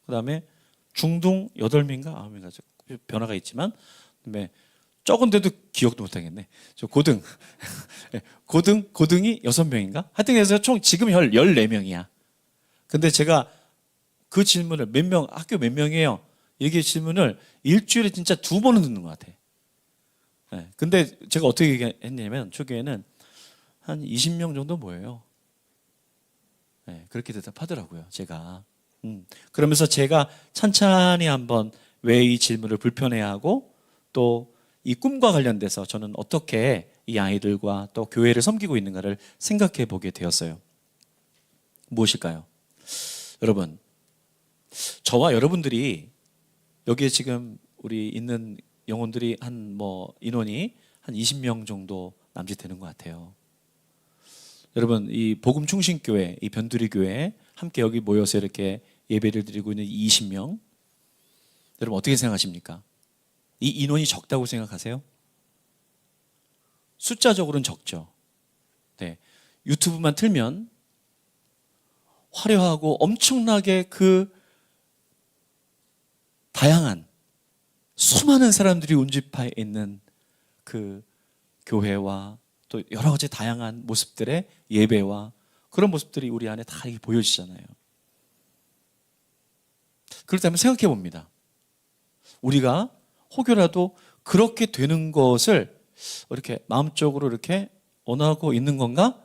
그다음에 중등 8명인가 9명인가 변화가 있지만, 그다음에 적은데도 기억도 못하겠네. 저 고등, 고등이 6명인가? 하여튼 해서 총 지금 14명이야. 근데 제가 그 질문을 학교 몇 명이에요? 이렇게 질문을 일주일에 진짜 2번은 듣는 것 같아. 네. 근데 제가 어떻게 얘기했냐면 초기에는 한 20명 정도 모여요. 네, 그렇게 대답하더라고요, 제가. 그러면서 제가 찬찬히 한번 왜 이 질문을 불편해하고 또 이 꿈과 관련돼서 저는 어떻게 이 아이들과 또 교회를 섬기고 있는가를 생각해 보게 되었어요. 무엇일까요? 여러분, 저와 여러분들이 여기에 지금 우리 있는 영혼들이 인원이 한 20명 정도 남짓되는 것 같아요. 여러분, 이 복음 충신교회, 이 변두리 교회 함께 여기 모여서 이렇게 예배를 드리고 있는 20명, 여러분 어떻게 생각하십니까? 이 인원이 적다고 생각하세요? 숫자적으로는 적죠. 네. 유튜브만 틀면 화려하고 엄청나게 그 다양한 수많은 사람들이 운집해 있는 그 교회와 또 여러 가지 다양한 모습들의 예배와 그런 모습들이 우리 안에 다 이렇게 보여지잖아요. 그렇다면 생각해 봅니다. 우리가 혹여라도 그렇게 되는 것을 이렇게 마음적으로 이렇게 원하고 있는 건가?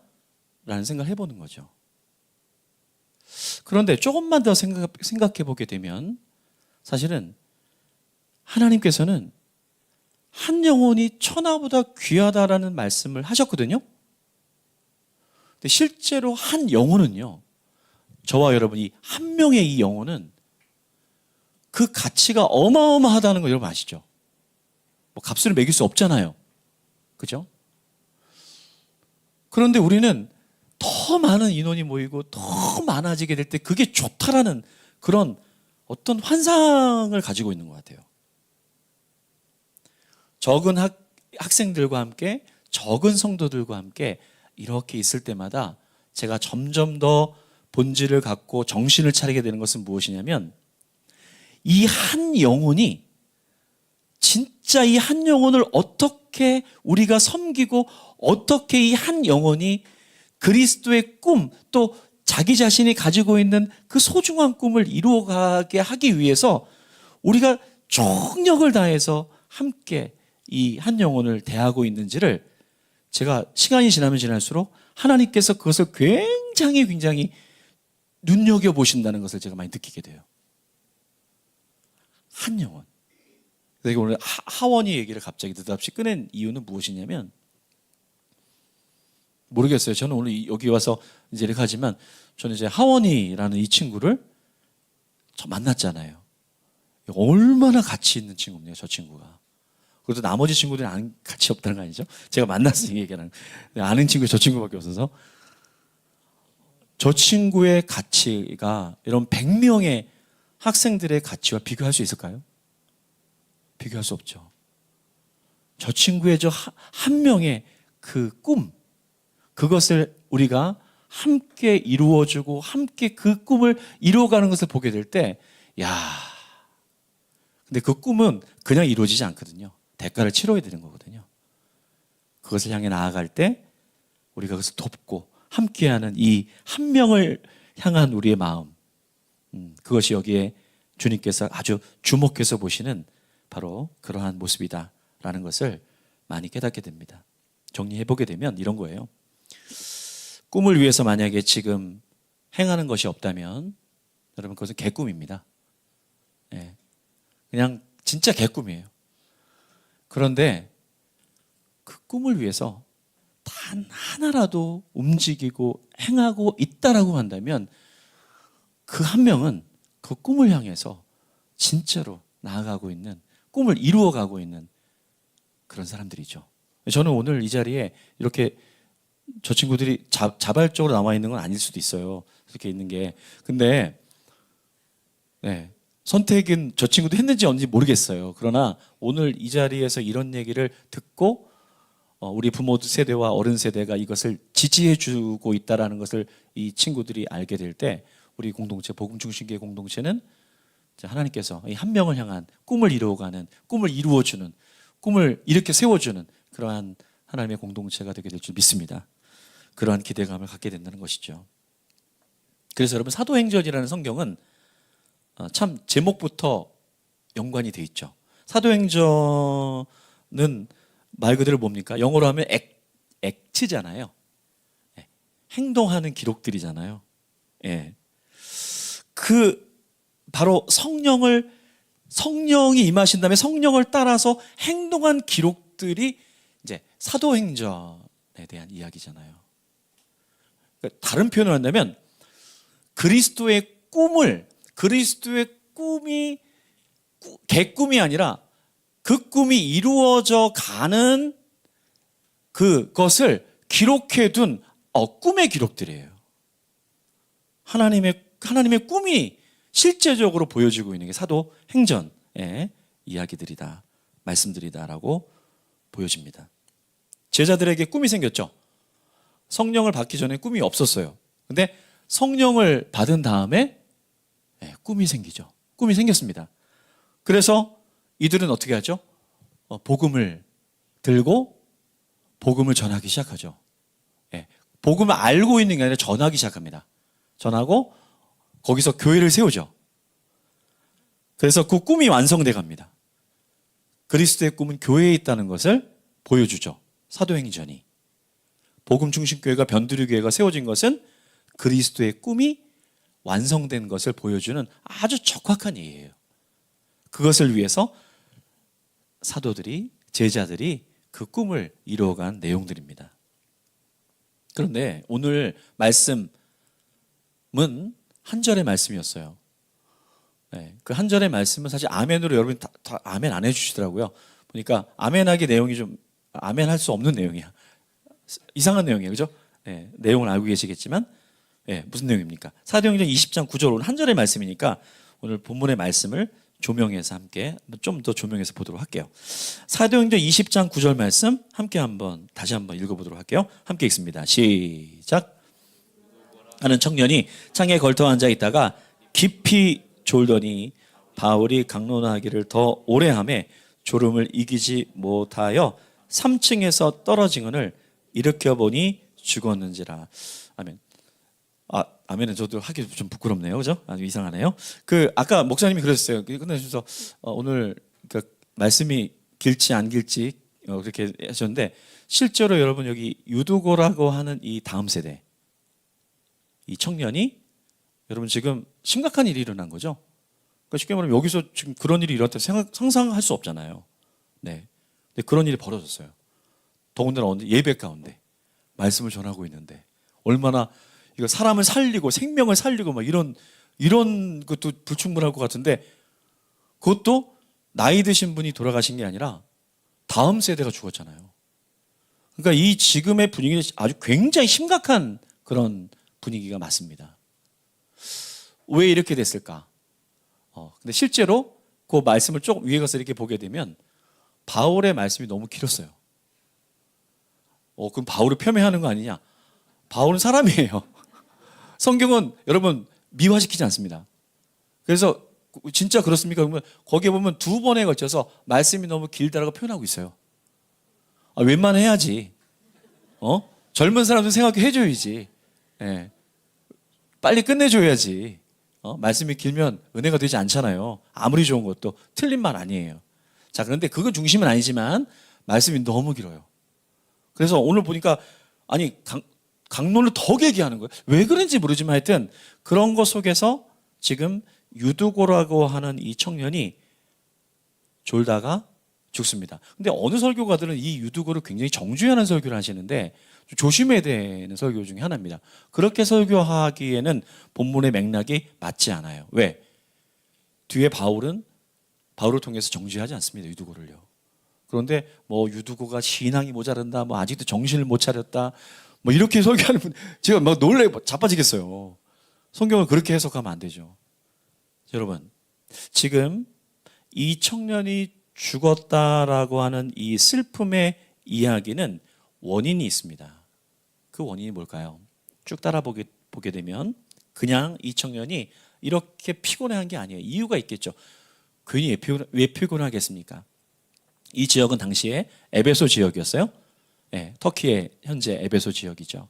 라는 생각을 해보는 거죠. 그런데 조금만 더 생각해 보게 되면 사실은 하나님께서는 한 영혼이 천하보다 귀하다라는 말씀을 하셨거든요. 근데 실제로 한 영혼은요, 저와 여러분이 한 명의 이 영혼은 그 가치가 어마어마하다는 거 여러분 아시죠? 뭐 값을 매길 수 없잖아요. 그죠? 그런데 우리는 더 많은 인원이 모이고 더 많아지게 될 때 그게 좋다라는 그런 어떤 환상을 가지고 있는 것 같아요. 적은 학생들과 함께 적은 성도들과 함께 이렇게 있을 때마다 제가 점점 더 본질을 갖고 정신을 차리게 되는 것은 무엇이냐면 이 한 영혼이 진짜 이 한 영혼을 어떻게 우리가 섬기고 어떻게 이 한 영혼이 그리스도의 꿈 또 자기 자신이 가지고 있는 그 소중한 꿈을 이루어가게 하기 위해서 우리가 총력을 다해서 함께 이 한 영혼을 대하고 있는지를 제가 시간이 지나면 지날수록 하나님께서 그것을 굉장히 눈여겨보신다는 것을 제가 많이 느끼게 돼요. 한 영혼. 그래서 오늘 하원이 얘기를 갑자기 느닷없이 꺼낸 이유는 무엇이냐면 모르겠어요. 저는 오늘 여기 와서 이제 이렇게 하지만 저는 이제 하원이라는 이 친구를 저 만났잖아요. 얼마나 가치 있는 친구입니까, 저 친구가. 그래도 나머지 친구들은 가치 없다는 거 아니죠? 제가 만나서 얘기하는 아는 친구 저 친구밖에 없어서 저 친구의 가치가 이런 100명의 학생들의 가치와 비교할 수 있을까요? 비교할 수 없죠. 저 친구의 저 한 명의 그 꿈, 그것을 우리가 함께 이루어주고 함께 그 꿈을 이루어가는 것을 보게 될 때, 근데 그 꿈은 그냥 이루어지지 않거든요. 대가를 치러야 되는 거거든요. 그것을 향해 나아갈 때 우리가 그것을 돕고 함께하는 이 한 명을 향한 우리의 마음, 그것이 여기에 주님께서 아주 주목해서 보시는 바로 그러한 모습이다라는 것을 많이 깨닫게 됩니다. 정리해보게 되면 이런 거예요. 꿈을 위해서 만약에 지금 행하는 것이 없다면 여러분 그것은 개꿈입니다. 네. 그냥 진짜 개꿈이에요. 그런데 그 꿈을 위해서 단 하나라도 움직이고 행하고 있다라고 한다면 그 한 명은 그 꿈을 향해서 진짜로 나아가고 있는, 꿈을 이루어가고 있는 그런 사람들이죠. 저는 오늘 이 자리에 이렇게 저 친구들이 자발적으로 나와 있는 건 아닐 수도 있어요. 이렇게 있는 게. 근데 선택은 저 친구도 했는지 없는지 모르겠어요. 그러나 오늘 이 자리에서 이런 얘기를 듣고 우리 부모 세대와 어른 세대가 이것을 지지해주고 있다라는 것을 이 친구들이 알게 될 때 우리 공동체, 복음 중심교회 공동체는 하나님께서 이 한 명을 향한 꿈을 이루어가는, 꿈을 이루어주는, 꿈을 이렇게 세워주는 그러한 하나님의 공동체가 되게 될 줄 믿습니다. 그러한 기대감을 갖게 된다는 것이죠. 그래서 여러분, 사도행전이라는 성경은 참 제목부터 연관이 돼 있죠. 사도행전은 말 그대로 뭡니까? 영어로 하면 액트잖아요. 행동하는 기록들이잖아요. 예. 바로 성령이 임하신 다음에 성령을 따라서 행동한 기록들이 이제 사도행전에 대한 이야기잖아요. 그러니까 다른 표현을 한다면 그리스도의 꿈이 개꿈이 아니라 그 꿈이 이루어져 가는 그것을 기록해둔 꿈의 기록들이에요. 하나님의 꿈이 실제적으로 보여지고 있는 게 사도행전의 이야기들이다, 말씀들이다라고 보여집니다. 제자들에게 꿈이 생겼죠. 성령을 받기 전에 꿈이 없었어요. 근데 성령을 받은 다음에 꿈이 생기죠. 꿈이 생겼습니다. 그래서 이들은 어떻게 하죠? 복음을 들고 복음을 전하기 시작하죠. 복음을 알고 있는 게 아니라 전하기 시작합니다. 전하고 거기서 교회를 세우죠. 그래서 그 꿈이 완성돼 갑니다. 그리스도의 꿈은 교회에 있다는 것을 보여주죠. 사도행전이. 복음 중심교회가, 변두리교회가 세워진 것은 그리스도의 꿈이 완성된 것을 보여주는 아주 적확한 예예요. 그것을 위해서 사도들이, 제자들이 그 꿈을 이루어간 내용들입니다. 그런데 오늘 말씀은 한 절의 말씀이었어요. 그 한 절의 말씀은 사실 아멘으로 여러분이 다 아멘 안 해주시더라고요. 보니까 아멘하기 내용이 좀 아멘 할 수 없는 내용이야. 이상한 내용이에요. 그죠? 내용을 알고 계시겠지만 무슨 내용입니까? 사도행전 20장 9절, 오늘 한 절의 말씀이니까 오늘 본문의 말씀을 조명해서 함께 좀 더 조명해서 보도록 할게요. 사도행전 20장 9절 말씀 함께 다시 한번 읽어보도록 할게요. 함께 읽습니다. 시작. 하는 청년이 창에 걸터 앉아 있다가 깊이 졸더니 바울이 강론하기를 더 오래 하매 졸음을 이기지 못하여 3층에서 떨어진을 일으켜 보니 죽었는지라. 아멘. 아멘은 저도 하기 좀 부끄럽네요. 그죠? 아주 이상하네요. 아까 목사님이 그러셨어요. 끝내주셔서 오늘 말씀이 길지 안 길지 그렇게 하셨는데, 실제로 여러분 여기 유두고라고 하는 이 다음 세대, 이 청년이 여러분 지금 심각한 일이 일어난 거죠. 그러니까 쉽게 말하면 여기서 지금 그런 일이 일어났다 상상할 수 없잖아요. 네. 근데 그런 일이 벌어졌어요. 더군다나 예배 가운데 말씀을 전하고 있는데 얼마나 이거 사람을 살리고 생명을 살리고 막 이런 것도 불충분할 것 같은데, 그것도 나이 드신 분이 돌아가신 게 아니라 다음 세대가 죽었잖아요. 그러니까 이 지금의 분위기는 아주 굉장히 심각한 그런 분위기가 맞습니다. 왜 이렇게 됐을까? 근데 실제로 그 말씀을 조금 위에 가서 이렇게 보게 되면 바울의 말씀이 너무 길었어요. 그럼 바울을 폄훼하는 거 아니냐? 바울은 사람이에요. 성경은 여러분 미화시키지 않습니다. 그래서 진짜 그렇습니까? 그러면 거기에 보면 2번에 걸쳐서 말씀이 너무 길다라고 표현하고 있어요. 웬만해야지. 젊은 사람들 생각해 해줘야지. 빨리 끝내줘야지. 말씀이 길면 은혜가 되지 않잖아요. 아무리 좋은 것도 틀린 말 아니에요. 자, 그런데 그건 중심은 아니지만 말씀이 너무 길어요. 그래서 오늘 보니까 강론을 더 얘기하는 거예요. 왜 그런지 모르지만 하여튼 그런 것 속에서 지금 유두고라고 하는 이 청년이 졸다가 죽습니다. 근데 어느 설교가들은 이 유두고를 굉장히 정죄하는 설교를 하시는데 조심해야 되는 설교 중에 하나입니다. 그렇게 설교하기에는 본문의 맥락이 맞지 않아요. 왜? 뒤에 바울을 통해서 정죄하지 않습니다. 유두고를요. 그런데 유두고가 신앙이 모자란다, 아직도 정신을 못 차렸다, 이렇게 설교하는 분, 제가 막 자빠지겠어요. 성경을 그렇게 해석하면 안 되죠. 여러분, 지금 이 청년이 죽었다라고 하는 이 슬픔의 이야기는 원인이 있습니다. 그 원인이 뭘까요? 쭉 보게 되면 그냥 이 청년이 이렇게 피곤해한 게 아니에요. 이유가 있겠죠. 괜히 왜 피곤하겠습니까? 이 지역은 당시에 에베소 지역이었어요. 네, 터키의 현재 에베소 지역이죠.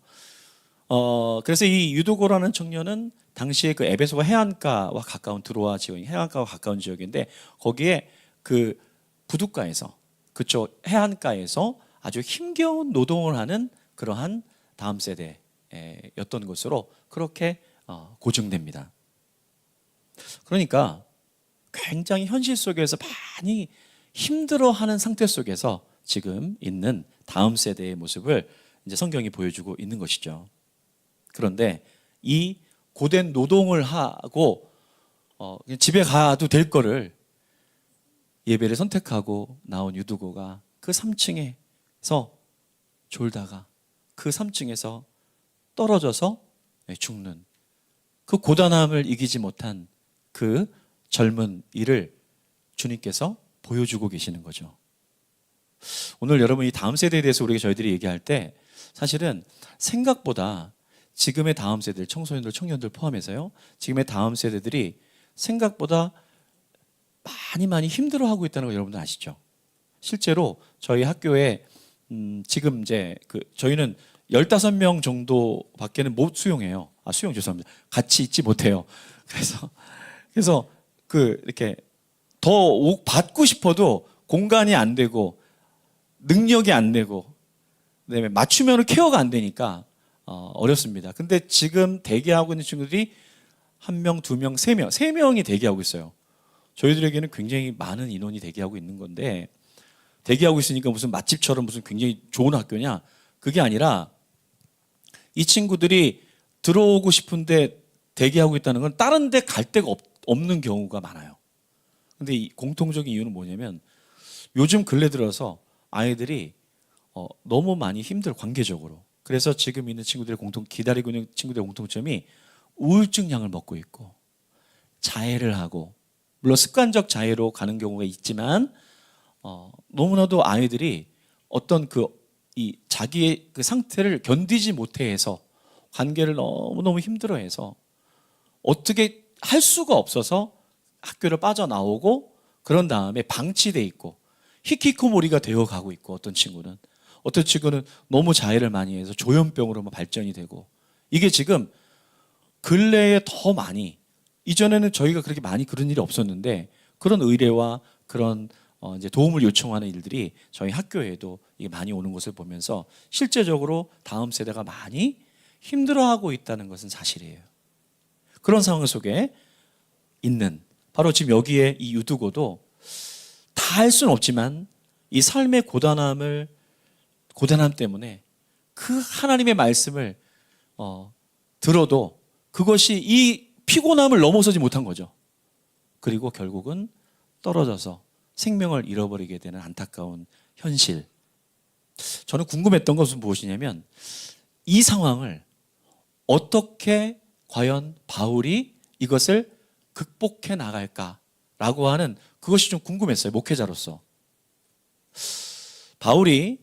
그래서 이 유도고라는 청년은 당시에 그 에베소가 해안가와 가까운 드로아 지역이 해안가와 가까운 지역인데 거기에 그 부둣가에서 그쪽 해안가에서 아주 힘겨운 노동을 하는 그러한 다음 세대였던 것으로 그렇게 고증됩니다. 그러니까 굉장히 현실 속에서 많이 힘들어하는 상태 속에서 지금 있는 다음 세대의 모습을 이제 성경이 보여주고 있는 것이죠. 그런데 이 고된 노동을 하고 집에 가도 될 거를 예배를 선택하고 나온 유두고가 그 3층에서 졸다가 그 3층에서 떨어져서 죽는 그 고단함을 이기지 못한 그 젊은 이를 주님께서 보여주고 계시는 거죠. 오늘 여러분 이 다음 세대에 대해서 저희들이 얘기할 때 사실은 생각보다 지금의 다음 세대들, 청소년들, 청년들 포함해서요. 지금의 다음 세대들이 생각보다 많이 힘들어하고 있다는 거 여러분들 아시죠? 실제로 저희 학교에 지금 이제 저희는 15명 정도밖에는 못 수용해요. 수용 죄송합니다. 같이 있지 못해요. 그래서 이렇게 더 받고 싶어도 공간이 안 되고 능력이 안 되고 그다음에 맞춤형으로 케어가 안 되니까 어렵습니다. 근데 지금 대기하고 있는 친구들이 1명, 2명, 3명, 3명이 대기하고 있어요. 저희들에게는 굉장히 많은 인원이 대기하고 있는 건데 대기하고 있으니까 무슨 맛집처럼 무슨 굉장히 좋은 학교냐? 그게 아니라 이 친구들이 들어오고 싶은데 대기하고 있다는 건 다른 데 갈 데가 없는 경우가 많아요. 근데 이 공통적인 이유는 뭐냐면 요즘 근래 들어서 아이들이 너무 많이 관계적으로. 그래서 지금 있는 친구들의 기다리고 있는 친구들의 공통점이 우울증약을 먹고 있고 자해를 하고 물론 습관적 자해로 가는 경우가 있지만 너무나도 아이들이 어떤 이 자기의 그 상태를 견디지 못해서 관계를 너무너무 힘들어해서 어떻게 할 수가 없어서 학교를 빠져나오고 그런 다음에 방치돼 있고 히키코모리가 되어가고 있고 어떤 친구는 너무 자해를 많이 해서 조현병으로 발전이 되고 이게 지금 근래에 더 많이 이전에는 저희가 그렇게 많이 그런 일이 없었는데 그런 의뢰와 그런 이제 도움을 요청하는 일들이 저희 학교에도 이게 많이 오는 것을 보면서 실제적으로 다음 세대가 많이 힘들어하고 있다는 것은 사실이에요. 그런 상황 속에 있는 바로 지금 여기에 이 유두고도 다 할 수는 없지만 이 삶의 고단함 때문에 그 하나님의 말씀을 들어도 그것이 이 피곤함을 넘어서지 못한 거죠. 그리고 결국은 떨어져서 생명을 잃어버리게 되는 안타까운 현실. 저는 궁금했던 것은 무엇이냐면 이 상황을 어떻게 과연 바울이 이것을 극복해 나갈까라고 하는 그것이 좀 궁금했어요. 목회자로서. 바울이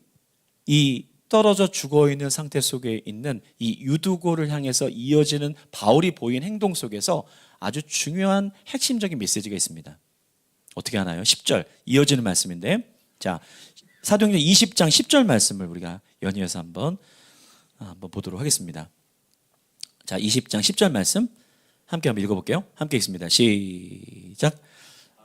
이 떨어져 죽어있는 상태 속에 있는 이 유두고를 향해서 이어지는 바울이 보인 행동 속에서 아주 중요한 핵심적인 메시지가 있습니다. 어떻게 하나요? 10절 이어지는 말씀인데 자 사도행전 20장 10절 말씀을 우리가 연이어서 한번 보도록 하겠습니다. 자 20장 10절 말씀 함께 한번 읽어볼게요. 함께 읽습니다. 시작.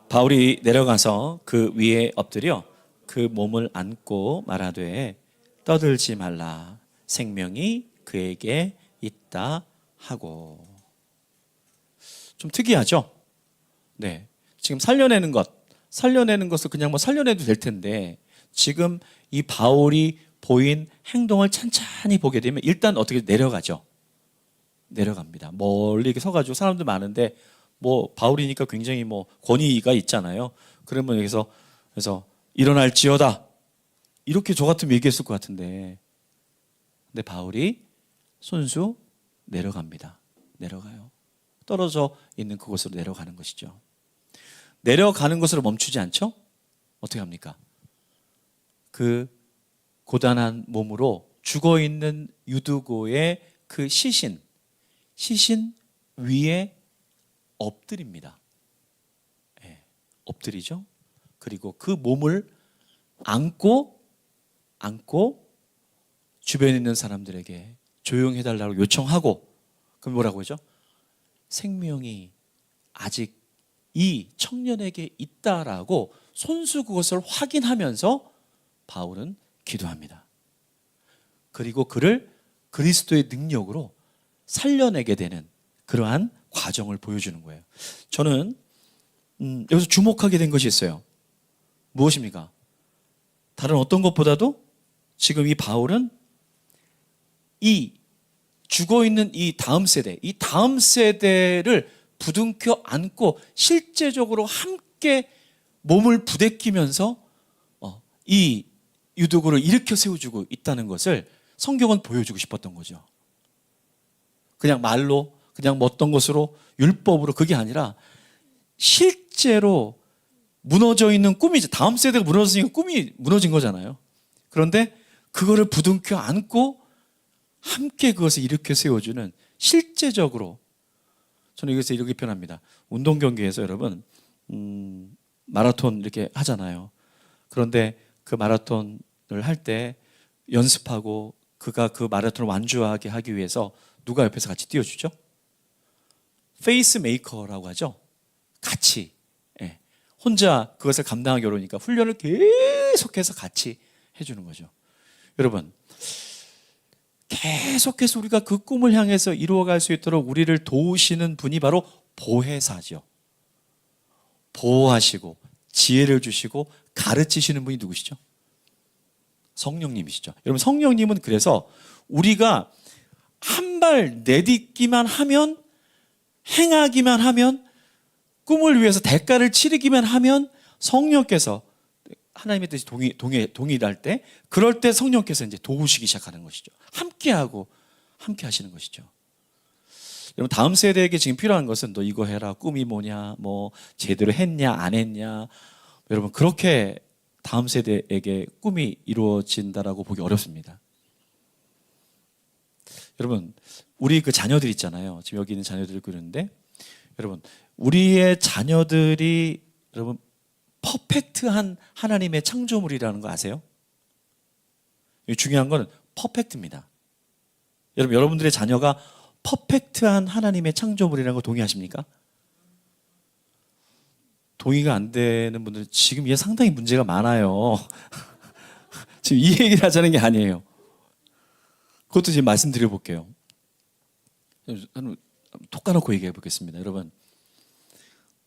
바울이 내려가서 그 위에 엎드려 그 몸을 안고 말하되 떠들지 말라 생명이 그에게 있다 하고. 좀 특이하죠? 네. 지금 살려내는 것을 그냥 살려내도 될 텐데 지금 이 바울이 보인 행동을 찬찬히 보게 되면 일단 어떻게 내려가죠? 내려갑니다. 멀리 이렇게 서가지고 사람들 많은데 바울이니까 굉장히 권위가 있잖아요. 그러면 여기서 그래서 일어날지어다 이렇게 저 같으면 얘기했을 것 같은데 근데 바울이 손수 내려갑니다. 내려가요. 떨어져 있는 그곳으로 내려가는 것이죠. 내려가는 것으로 멈추지 않죠? 어떻게 합니까? 그 고단한 몸으로 죽어 있는 유두고의 그 시신 위에 엎드립니다. 예, 엎드리죠. 그리고 그 몸을 안고 주변에 있는 사람들에게 조용히 해달라고 요청하고, 그럼 뭐라고 하죠? 생명이 아직 이 청년에게 있다라고 손수 그것을 확인하면서 바울은 기도합니다. 그리고 그를 그리스도의 능력으로 살려내게 되는 그러한 과정을 보여주는 거예요. 저는 여기서 주목하게 된 것이 있어요. 무엇입니까? 다른 어떤 것보다도 지금 이 바울은 이 죽어있는 이 다음 세대를 부둥켜 안고 실제적으로 함께 몸을 부대끼면서 이 유두고를 일으켜 세워주고 있다는 것을 성경은 보여주고 싶었던 거죠. 그냥 말로, 그냥 뭐 어떤 것으로, 율법으로, 그게 아니라 실제로 무너져 있는 꿈이죠. 다음 세대가 무너지니까 꿈이 무너진 거잖아요. 그런데 그거를 부둥켜 안고 함께 그것을 일으켜 세워주는, 실제적으로, 저는 이것을 이렇게 표현합니다. 운동 경기에서 여러분 마라톤 이렇게 하잖아요. 그런데 그 마라톤을 할 때 연습하고 그가 그 마라톤을 완주하게 하기 위해서 누가 옆에서 같이 뛰어주죠? 페이스 메이커라고 하죠. 같이. 예. 혼자 그것을 감당하기 어려우니까 훈련을 계속해서 같이 해주는 거죠. 여러분, 계속해서 우리가 그 꿈을 향해서 이루어갈 수 있도록 우리를 도우시는 분이 바로 보혜사죠. 보호하시고 지혜를 주시고 가르치시는 분이 누구시죠? 성령님이시죠. 여러분, 성령님은 그래서 우리가 한 발 내딛기만 하면, 행하기만 하면, 꿈을 위해서 대가를 치르기만 하면 성령께서 하나님의 뜻이 동일할 때, 그럴 때 성령께서 이제 도우시기 시작하는 것이죠. 함께 하시는 것이죠. 여러분, 다음 세대에게 지금 필요한 것은 너 이거 해라, 꿈이 뭐냐, 뭐 제대로 했냐 안 했냐, 여러분, 그렇게 다음 세대에게 꿈이 이루어진다라고 보기 어렵습니다. 여러분, 우리 그 자녀들 있잖아요. 지금 여기 있는 자녀들을 그러는데, 여러분, 우리의 자녀들이 여러분 퍼펙트한 하나님의 창조물이라는 거 아세요? 중요한 건 퍼펙트입니다. 여러분, 여러분들의 자녀가 퍼펙트한 하나님의 창조물이라는 거 동의하십니까? 동의가 안 되는 분들은 지금 이게 상당히 문제가 많아요. 지금 이 얘기를 하자는 게 아니에요. 그것도 지금 말씀드려 볼게요. 톡 까놓고 얘기해 보겠습니다. 여러분,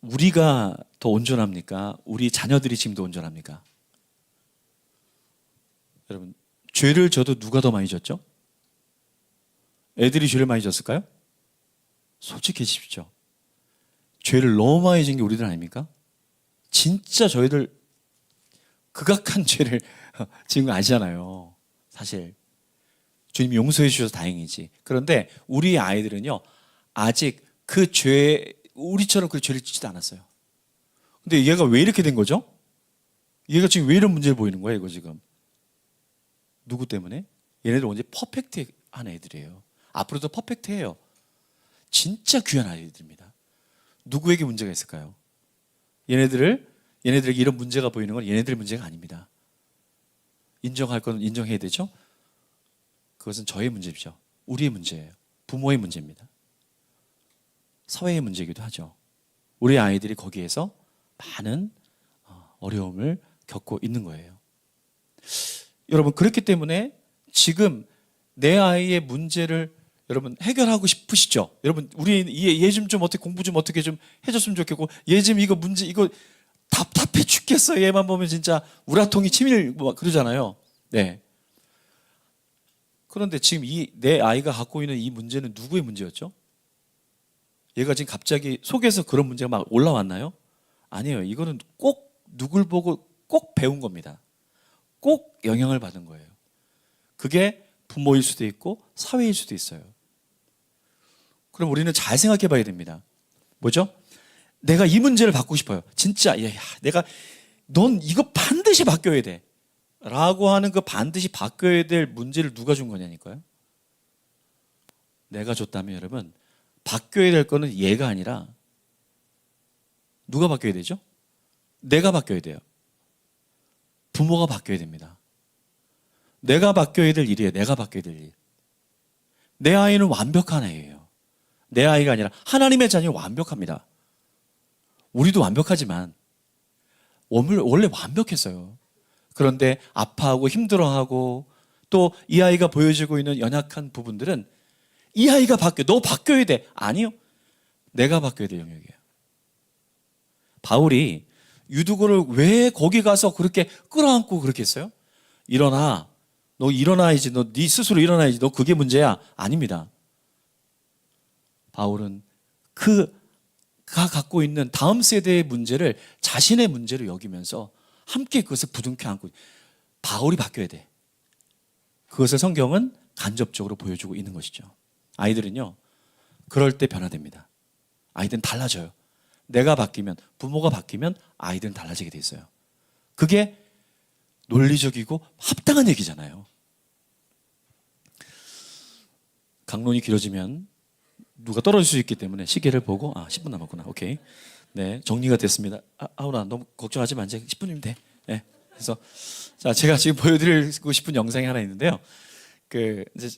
우리가 더 온전합니까? 우리 자녀들이 지금 더 온전합니까? 여러분, 죄를 져도 누가 더 많이 졌죠? 애들이 죄를 많이 졌을까요? 솔직해지십시오. 죄를 너무 많이 진 게 우리들 아닙니까? 진짜 저희들 극악한 죄를 지은 거 아시잖아요. 사실 주님이 용서해 주셔서 다행이지. 그런데 우리 아이들은요, 아직 그 죄, 우리처럼 그 죄를 짓지도 않았어요. 근데 얘가 왜 이렇게 된 거죠? 얘가 지금 왜 이런 문제를 보이는 거야, 이거 지금? 누구 때문에? 얘네들 언제 퍼펙트한 애들이에요. 앞으로도 퍼펙트해요. 진짜 귀한 아이들입니다. 누구에게 문제가 있을까요? 얘네들에게 이런 문제가 보이는 건 얘네들의 문제가 아닙니다. 인정할 건 인정해야 되죠? 그것은 저의 문제죠. 우리의 문제예요. 부모의 문제입니다. 사회의 문제이기도 하죠. 우리 아이들이 거기에서 많은 어려움을 겪고 있는 거예요. 여러분, 그렇기 때문에 지금 내 아이의 문제를 여러분 해결하고 싶으시죠? 여러분, 우리 얘 좀 어떻게 공부 좀 어떻게 좀 해줬으면 좋겠고, 얘 좀 이거 문제 이거 답답해 죽겠어. 얘만 보면 진짜 우라통이 치밀 뭐 그러잖아요. 네. 그런데 지금 내 아이가 갖고 있는 이 문제는 누구의 문제였죠? 얘가 지금 갑자기 속에서 그런 문제가 막 올라왔나요? 아니에요. 이거는 꼭 누굴 보고 꼭 배운 겁니다. 꼭 영향을 받은 거예요. 그게 부모일 수도 있고 사회일 수도 있어요. 그럼 우리는 잘 생각해 봐야 됩니다. 뭐죠? 내가 이 문제를 바꾸고 싶어요. 진짜 넌 이거 반드시 바뀌어야 돼. 라고 하는 그 반드시 바뀌어야 될 문제를 누가 준 거냐니까요. 내가 줬다면 여러분, 바뀌어야 될 거는 얘가 아니라 누가 바뀌어야 되죠? 내가 바뀌어야 돼요. 부모가 바뀌어야 됩니다. 내가 바뀌어야 될 일이에요. 내가 바뀌어야 될 일. 내 아이는 완벽한 아이예요. 내 아이가 아니라 하나님의 자녀는 완벽합니다. 우리도 완벽하지만 원래 완벽했어요. 그런데 아파하고 힘들어하고 또 이 아이가 보여주고 있는 연약한 부분들은 이 아이가 너 바뀌어야 돼. 아니요. 내가 바뀌어야 될 영역이에요. 바울이 유두고를 왜 거기 가서 그렇게 끌어안고 그렇게 했어요? 일어나. 너 일어나야지. 너 네 스스로 일어나야지. 너 그게 문제야. 아닙니다. 바울은 그가 갖고 있는 다음 세대의 문제를 자신의 문제로 여기면서 함께 그것을 부둥켜 안고 바울이 바뀌어야 돼. 그것을 성경은 간접적으로 보여주고 있는 것이죠. 아이들은요, 그럴 때 변화됩니다. 아이들은 달라져요. 내가 바뀌면, 부모가 바뀌면 아이들은 달라지게 돼 있어요. 그게 논리적이고 합당한 얘기잖아요. 강론이 길어지면 누가 떨어질 수 있기 때문에 시계를 보고 10분 남았구나. 오케이. 네, 정리가 됐습니다. 아우라 너무 걱정하지 마. 이제 10분이면 돼. 네. 그래서 자, 제가 지금 보여드리고 싶은 영상이 하나 있는데요. 이제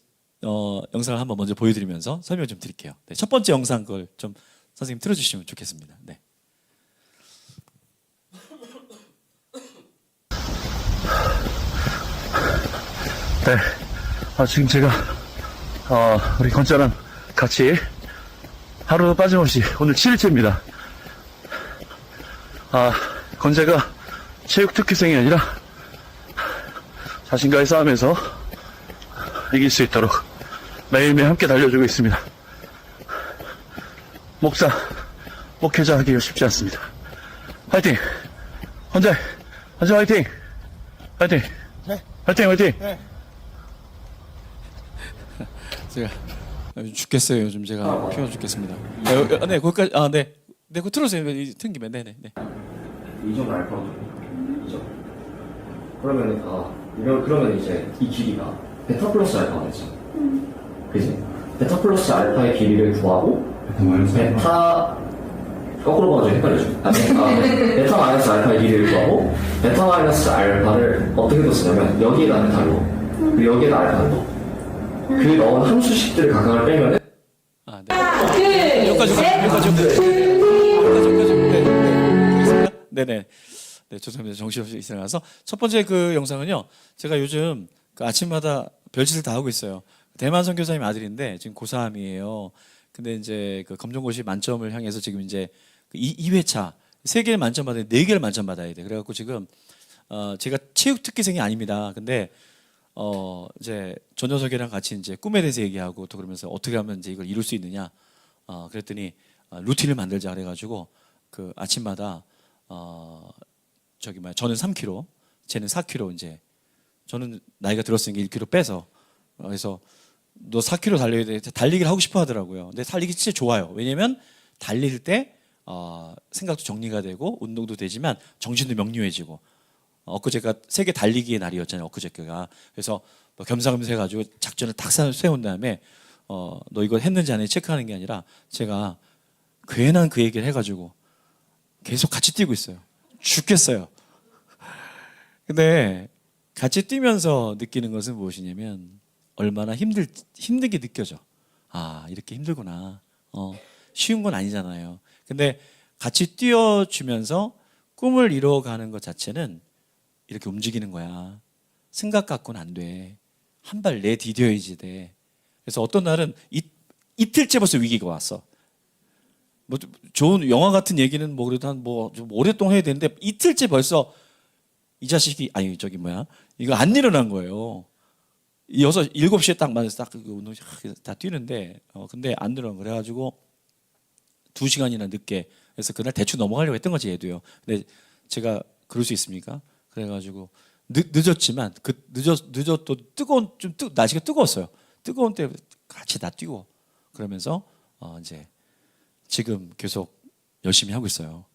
영상을 한번 먼저 보여드리면서 설명 좀 드릴게요. 네, 첫 번째 영상 걸 좀 선생님 틀어주시면 좋겠습니다. 네. 네. 지금 제가 우리 건자랑 같이 하루 빠짐없이 오늘 7일째입니다. 건재가 체육 특기생이 아니라 자신과의 싸움에서 이길 수 있도록 매일매일 함께 달려주고 있습니다. 목회자 하기가 쉽지 않습니다. 화이팅! 건재 화이팅! 화이팅! 네. 화이팅! 네. 제가 죽겠어요. 요즘 제가 피워 죽겠습니다. 네, 거기까지. 네. 네, 그거 틀어주세요. 튕기면. 네네. 네. 2점 알파고 2점. 그러면 이제 이 길이가 베타 플러스 알파가 되죠. 그지? 베타 플러스 알파의 길이를 구하고 베타 거꾸로 봐도 헷갈리죠. 베타 마이너스 알파의 길이를 구하고 베타 마이너스 알파를 어떻게 뒀으냐면 여기에다 베타로 그리고 여기에다 알파를 넣어. 그 넣은 함수식들을 각각을 빼면은 네. 여기까지. 네네. 네, 죄송합니다. 정신없이 있어서 첫 번째 그 영상은요. 제가 요즘 아침마다 별짓을 다 하고 있어요. 대만 선교사님 아들인데 지금 고3이에요. 근데 이제 그 검정고시 만점을 향해서 지금 이제 2회차 3개를 만점 받아야 돼. 4개를 만점 받아야 돼. 그래갖고 지금 제가 체육 특기생이 아닙니다. 근데 이제 저 녀석이랑 같이 이제 꿈에 대해서 얘기하고 또 그러면서 어떻게 하면 이제 이걸 이룰 수 있느냐. 그랬더니 루틴을 만들자 그래가지고 그 아침마다 저는 3kg, 쟤는 4kg 이제 저는 나이가 들었으니까 1kg 빼서 그래서 너 4kg 달려야 돼. 달리기를 하고 싶어 하더라고요. 근데 달리기 진짜 좋아요. 왜냐면 달릴 때 생각도 정리가 되고 운동도 되지만 정신도 명료해지고 엊그제가 세계 달리기의 날이었잖아요. 엊그제가. 그래서 겸사겸사 해가지고 작전을 딱 세운 다음에 너 이거 했는지 안 했는지 체크하는 게 아니라 제가 괜한 그 얘기를 해가지고 계속 같이 뛰고 있어요. 죽겠어요. 근데 같이 뛰면서 느끼는 것은 무엇이냐면 얼마나 힘들게 느껴져. 이렇게 힘들구나. 쉬운 건 아니잖아요. 근데 같이 뛰어주면서 꿈을 이뤄가는 것 자체는 이렇게 움직이는 거야. 생각 갖고는 안 돼. 한 발 내디뎌야지 돼. 그래서 어떤 날은 이틀째 벌써 위기가 왔어. 뭐 좋은 영화 같은 얘기는 뭐 그래도 좀 오랫동안 해야 되는데 이틀째 벌써 이 자식이 이거 안 일어난 거예요. 7시에 딱 맞아서 딱 운동 다 뛰는데 근데 안 일어난 거 그래가지고 2시간이나 늦게 그래서 그날 대충 넘어가려고 했던 거지 얘도요. 근데 제가 그럴 수 있습니까? 그래가지고 늦었지만 늦어도 날씨가 뜨거웠어요. 뜨거운 때 같이 다 뛰고 그러면서 이제 지금 계속 열심히 하고 있어요.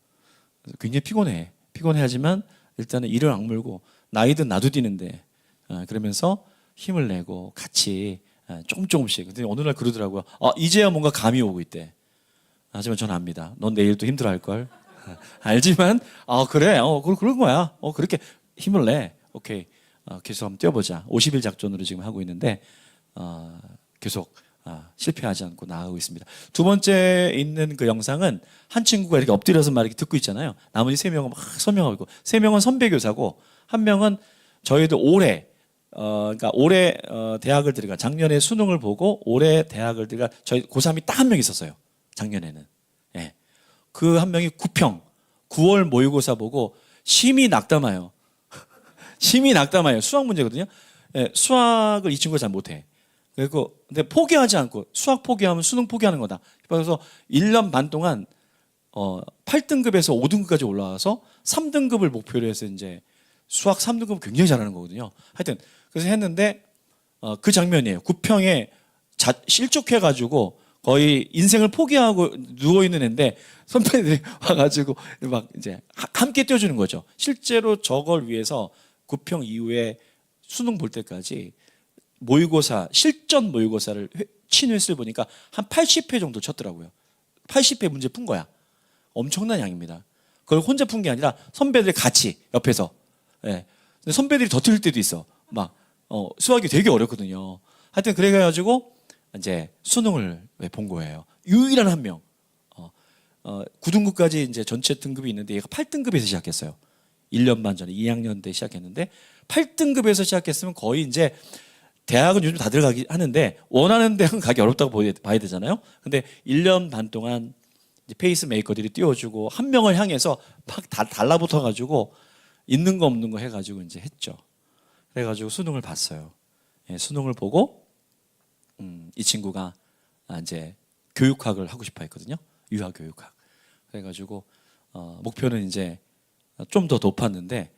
굉장히 피곤해하지만 일단은 이를 악물고 나이든 나도 뛰는데 그러면서 힘을 내고 같이 조금씩. 근데 어느 날 그러더라고요. 이제야 뭔가 감이 오고 있대. 하지만 저는 압니다. 넌 내일 또 힘들어할 걸. 알지만 그래. 그런 거야. 그렇게 힘을 내. 오케이. 계속 한번 뛰어보자. 50일 작전으로 지금 하고 있는데 계속 실패하지 않고 나아가고 있습니다. 두 번째 있는 그 영상은 한 친구가 이렇게 엎드려서 막 이렇게 듣고 있잖아요. 나머지 세 명은 막 설명하고 있고, 세 명은 선배 교사고, 한 명은 저희도 올해 그러니까 올해 대학을 들어가 작년에 수능을 보고 올해 대학을 들어가 저희 고3이 딱 한 명 있었어요. 작년에는. 예. 그 한 명이 9평 9월 모의고사 보고 심히 낙담해요. 심히 낙담해요. 수학 문제거든요. 예, 수학을 이 친구가 잘 못해. 그리고 근데 포기하지 않고 수학 포기하면 수능 포기하는 거다. 그래서 1년 반 동안 8등급에서 5등급까지 올라와서 3등급을 목표로 해서 이제 수학 3등급 굉장히 잘하는 거거든요. 하여튼 그래서 했는데 그 장면이에요. 9평에 실족해가지고 거의 인생을 포기하고 누워 있는 애인데 선배들이 와가지고 막 이제 함께 뛰어주는 거죠. 실제로 저걸 위해서 9평 이후에 수능 볼 때까지 모의고사 실전 모의고사를 친횟수를 보니까 한 80회 정도 쳤더라고요. 80회 문제 푼 거야. 엄청난 양입니다. 그걸 혼자 푼 게 아니라 선배들이 같이 옆에서. 예. 근데 선배들이 더 틀릴 때도 있어. 막 수학이 되게 어렵거든요. 하여튼 그래가지고 이제 수능을 본 거예요. 유일한 한 명. 9등급까지 이제 전체 등급이 있는데 얘가 8등급에서 시작했어요. 1년 반 전에 2학년 때 시작했는데 8등급에서 시작했으면 거의 이제 대학은 요즘 다 들어가기 하는데 원하는 대학은 가기 어렵다고 봐야 되잖아요. 근데 1년 반 동안 이제 페이스메이커들이 띄워주고 한 명을 향해서 막 달라붙어 가지고 있는 거 없는 거 해가지고 이제 했죠. 그래가지고 수능을 봤어요. 예, 수능을 보고 이 친구가 이제 교육학을 하고 싶어 했거든요. 유아교육학. 그래가지고 목표는 이제 좀 더 높았는데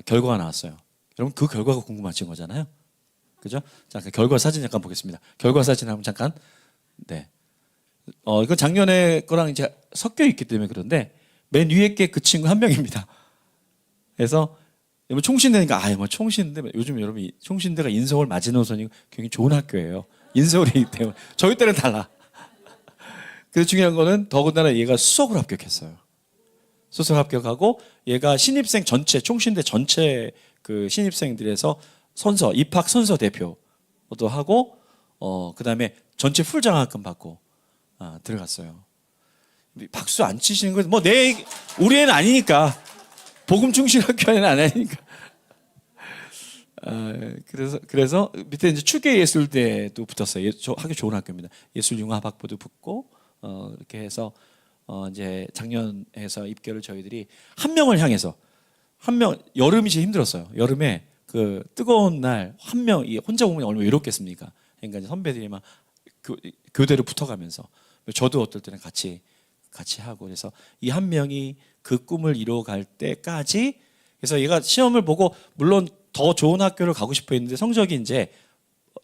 결과가 나왔어요. 여러분 그 결과가 궁금하신 거잖아요. 그죠? 자, 그 결과 사진 잠깐 보겠습니다. 결과 사진 한번 잠깐. 네. 이건 작년에 거랑 이제 섞여 있기 때문에 그런데 맨 위에 게 그 친구 한 명입니다. 그래서 뭐 총신대니까 뭐 총신대 요즘 여러분 총신대가 인서울 마지노선이고 굉장히 좋은 학교예요. 인서울이기 때문에 저희 때는 달라. 그래서 중요한 거는 더군다나 얘가 수석으로 합격했어요. 수석 합격하고 얘가 신입생 전체 총신대 전체 그 신입생들에서 입학 선서 대표도 하고 그다음에 전체 풀 장학금 받고 들어갔어요. 박수 안 치시는 건 뭐 우리 애는 아니니까. 복음 중심 학교는 안 하니까. 그래서 밑에 이제 추계 예술대도 붙었어요. 학교 좋은 학교입니다. 예술융합학부도 붙고 이렇게 해서 이제 작년에서 입결을 저희들이 한 명을 향해서 여름이 제일 힘들었어요. 여름에 그 뜨거운 날 한 명 혼자 보면 얼마나 외롭겠습니까? 그러니까 이제 선배들이 막 교대로 붙어가면서 저도 어떨 때는 같이 하고 그래서 이 한 명이 그 꿈을 이뤄갈 때까지 그래서 얘가 시험을 보고 물론 더 좋은 학교를 가고 싶어 했는데 성적이 이제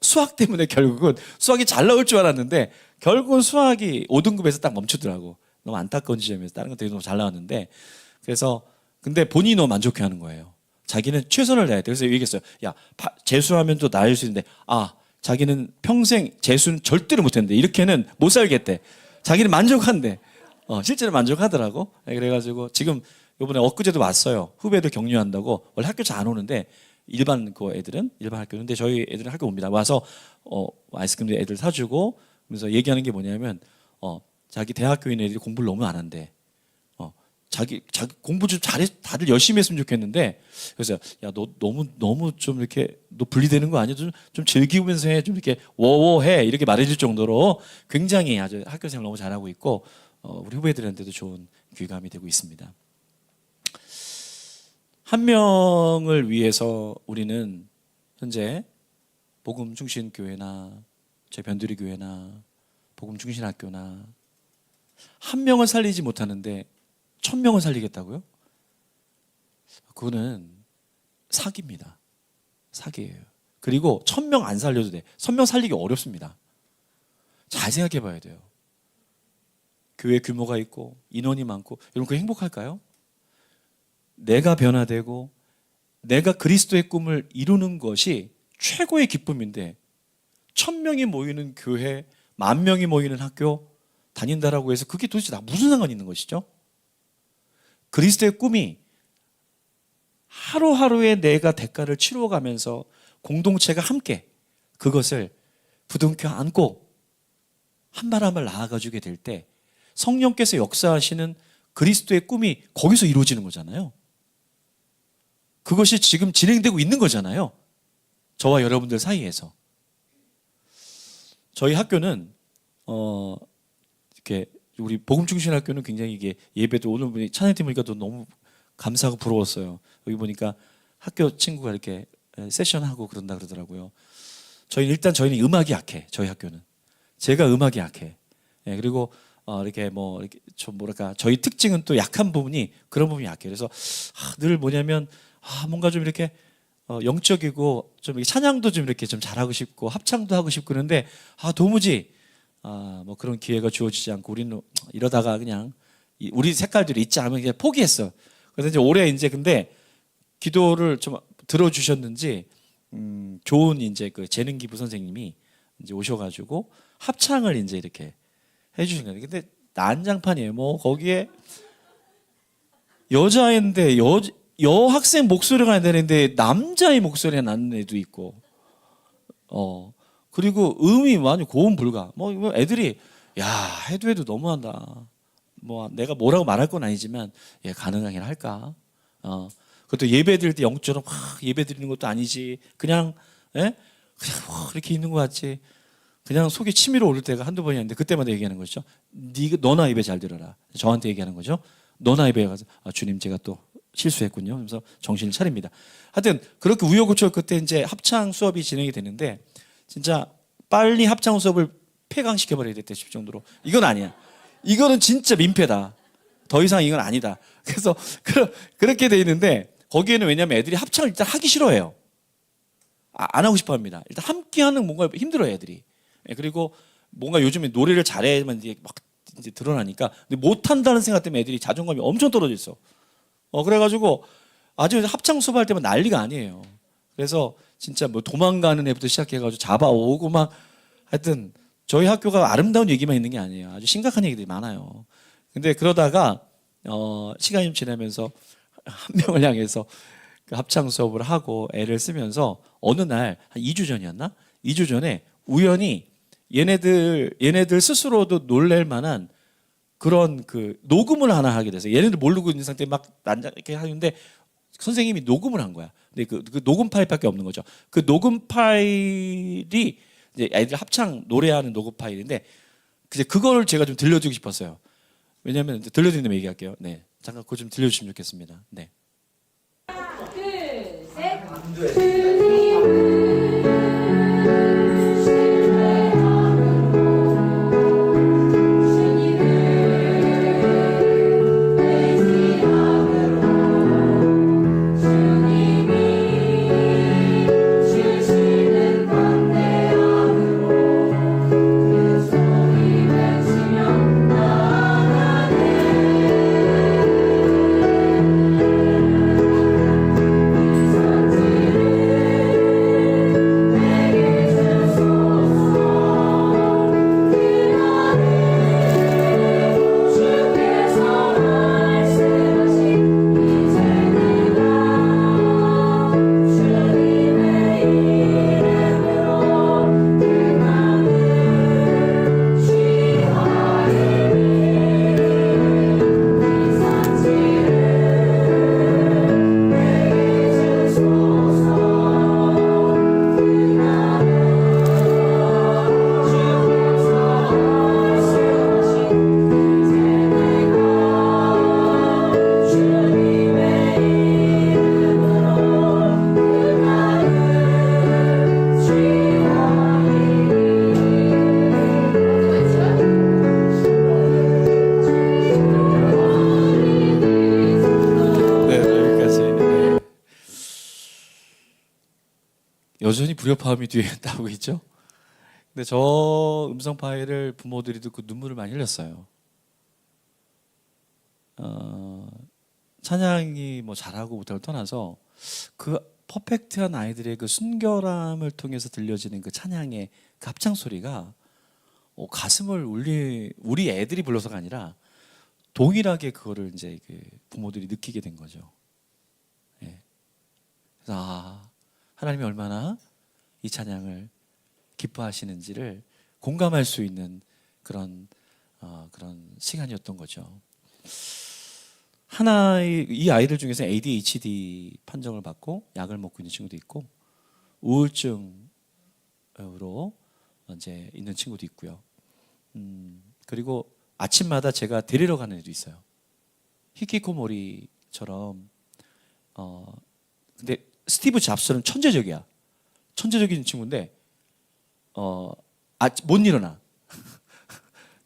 수학 때문에 결국은 수학이 잘 나올 줄 알았는데 결국은 수학이 5등급에서 딱 멈추더라고. 너무 안타까운 지점에서 다른 건 되게 너무 잘 나왔는데 그래서 근데 본인이 너무 만족해하는 거예요. 자기는 최선을 다해야 돼. 그래서 얘기했어요. 야 재수하면 또 나을 수 있는데 자기는 평생 재수는 절대로 못했는데 이렇게는 못 살겠대. 자기는 만족한대. 실제로 만족하더라고. 그래가지고 지금 이번에 엊그제도 왔어요. 후배들 격려한다고. 원래 학교 잘 안 오는데 일반 학교는 근데 저희 애들은 학교 옵니다. 와서 아이스크림 애들 사주고 그래서 얘기하는 게 뭐냐면 자기 대학교인 애들이 공부를 너무 안 한대. 자기 공부 좀 잘해 다들 열심히 했으면 좋겠는데 그래서 야 너 너무 좀 이렇게 너 분리되는 거 아니야? 좀 즐기면서 해. 좀 이렇게 워워해 이렇게 말해줄 정도로 굉장히 아주 학교 생활 너무 잘하고 있고 우리 후배들한테도 좋은 귀감이 되고 있습니다. 한 명을 위해서 우리는 현재 복음 중심 교회나 제 변두리 교회나 복음 중심 학교나 한 명을 살리지 못하는데 1000명을 살리겠다고요? 그거는 사기입니다. 사기예요. 그리고 1000명 안 살려도 돼. 1000명 살리기 어렵습니다. 잘 생각해 봐야 돼요. 교회 규모가 있고 인원이 많고 여러분 그 행복할까요? 내가 변화되고 내가 그리스도의 꿈을 이루는 것이 최고의 기쁨인데 1000명이 모이는 교회, 10,000명이 모이는 학교 다닌다라고 해서 그게 도대체 나 무슨 상관이 있는 것이죠? 그리스도의 꿈이 하루하루에 내가 대가를 치루어가면서 공동체가 함께 그것을 부둥켜 안고 한 발 한 발 나아가주게 될 때 성령께서 역사하시는 그리스도의 꿈이 거기서 이루어지는 거잖아요. 그것이 지금 진행되고 있는 거잖아요. 저와 여러분들 사이에서. 저희 학교는 이렇게 우리 복음중심학교는 굉장히 이게 예배도 오늘 분이 찬양팀 보니까 또 너무 감사하고 부러웠어요. 여기 보니까 학교 친구가 이렇게 세션하고 그런다 그러더라고요. 저희는 음악이 약해. 저희 학교는 제가 음악이 약해. 예, 그리고 이렇게 이렇게 좀 뭐랄까 저희 특징은 또 약한 부분이 그런 부분이 약해. 그래서 늘 뭐냐면 뭔가 좀 이렇게 영적이고 좀 이렇게 찬양도 좀 이렇게 좀 잘하고 싶고 합창도 하고 싶고 그런데 도무지 뭐 그런 기회가 주어지지 않고 우리는 이러다가 그냥 우리 색깔들이 있지 않으면 그냥 포기했어. 그래서 이제 올해 이제 근데 기도를 좀 들어주셨는지 좋은 이제 그 재능기부 선생님이 이제 오셔가지고 합창을 이제 이렇게 해주신 거예요. 근데 난장판이에요. 뭐 거기에 여자인데 여학생 목소리가 안 되는데 남자의 목소리가 나는 애도 있고, 그리고 음이 완전 고음 불가. 뭐 애들이 야 해도 너무한다. 뭐 내가 뭐라고 말할 건 아니지만 가능하긴 할까. 그것도 예배 드릴 때 영처럼 예배 드리는 것도 아니지. 그냥 그냥 이렇게 있는 것 같지. 그냥 속이 치밀어 오를 때가 한두 번이었는데 그때마다 얘기하는 거죠. 너나 예배 잘 들어라. 저한테 얘기하는 거죠. 너나 예배에 가서 주님 제가 또 실수했군요. 그래서 정신을 차립니다. 하여튼 그렇게 우여곡절 그때 이제 합창 수업이 진행이 되는데 진짜 빨리 합창 수업을 폐강시켜버려야 됐다 싶을 정도로 이건 아니야. 이거는 진짜 민폐다. 더 이상 이건 아니다. 그래서 그렇게 돼 있는데 거기에는 왜냐하면 애들이 합창을 일단 하기 싫어해요. 안 하고 싶어 합니다. 일단 함께하는 뭔가 힘들어요 애들이. 그리고 뭔가 요즘에 노래를 잘해야만 이제 막 이제 드러나니까 근데 못한다는 생각 때문에 애들이 자존감이 엄청 떨어져 있어. 그래가지고 아주 합창 수업할 때만 난리가 아니에요. 그래서 진짜 뭐 도망가는 애부터 시작해가지고 잡아오고 막 하여튼 저희 학교가 아름다운 얘기만 있는 게 아니에요. 아주 심각한 얘기들이 많아요. 근데 그러다가 시간이 좀 지나면서 한 명을 향해서 그 합창 수업을 하고 애를 쓰면서 어느 날 한 2주 전이었나? 2주 전에 우연히 얘네들 스스로도 놀랄 만한 그런 그 녹음을 하나 하게 돼서 얘네들 모르고 있는 상태에 막 이렇게 하는데 선생님이 녹음을 한 거야. 근데 그 녹음 파일밖에 없는 거죠. 그 녹음 파일이 이제 아이들 합창 노래하는 녹음 파일인데 이제 그걸 제가 좀 들려주고 싶었어요. 왜냐하면 들려드린다면 얘기할게요. 네, 잠깐 그거 좀 들려주시면 좋겠습니다. 네. 둘, 셋. 여전히 불협화음이 뒤에 나오고 있죠. 근데 저 음성 파일을 부모들이 듣고 눈물을 많이 흘렸어요. 찬양이 뭐 잘하고 못하고 떠나서 그 퍼펙트한 아이들의 그 순결함을 통해서 들려지는 그 찬양의 그 합창 소리가 가슴을 우리 애들이 불러서가 아니라 동일하게 그거를 이제 그 부모들이 느끼게 된 거죠. 예. 그래서 하나님이 얼마나 이 찬양을 기뻐하시는지를 공감할 수 있는 그런 시간이었던 거죠. 이 아이들 중에서 ADHD 판정을 받고 약을 먹고 있는 친구도 있고 우울증으로 이제 있는 친구도 있고요. 그리고 아침마다 제가 데리러 가는 애도 있어요. 히키코모리처럼 근데 스티브 잡스는 천재적이야. 천재적인 친구인데 못 일어나.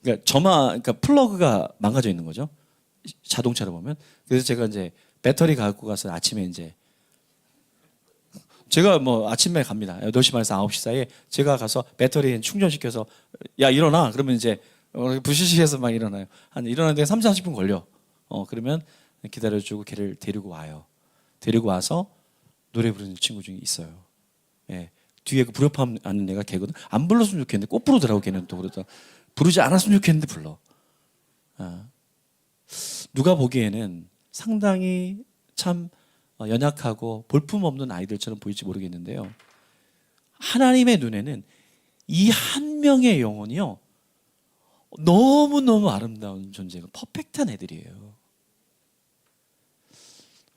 그러니까 플러그가 망가져 있는 거죠. 자동차로 보면. 그래서 제가 이제 배터리 갖고 가서 아침에 이제 제가 뭐 아침에 갑니다. 8시 반에서 9시 사이에 제가 가서 배터리 충전시켜서 야 일어나. 그러면 이제 부시시해서 막 일어나요. 한 일어나는데 30-40분 걸려. 그러면 기다려주고 걔를 데리고 와요. 데리고 와서 노래 부르는 친구 중에 있어요. 예. 뒤에 그 불협화음 아는 애가 걔거든. 안 불렀으면 좋겠는데 꼭 부르더라고. 걔는 또 그러다 부르지 않았으면 좋겠는데 불러. 누가 보기에는 상당히 참 연약하고 볼품없는 아이들처럼 보일지 모르겠는데요. 하나님의 눈에는 이 한 명의 영혼이요 너무너무 아름다운 존재가 퍼펙트한 애들이에요.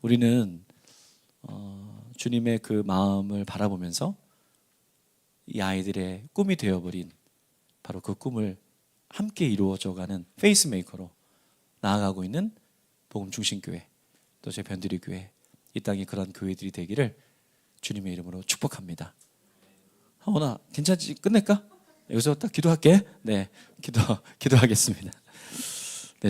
우리는 주님의 그 마음을 바라보면서 이 아이들의 꿈이 되어버린 바로 그 꿈을 함께 이루어져가는 페이스메이커로 나아가고 있는 복음중심교회 또 제 변두리교회 이 땅에 그런 교회들이 되기를 주님의 이름으로 축복합니다. 하원아 괜찮지? 끝낼까? 여기서 딱 기도할게. 네, 기도하겠습니다.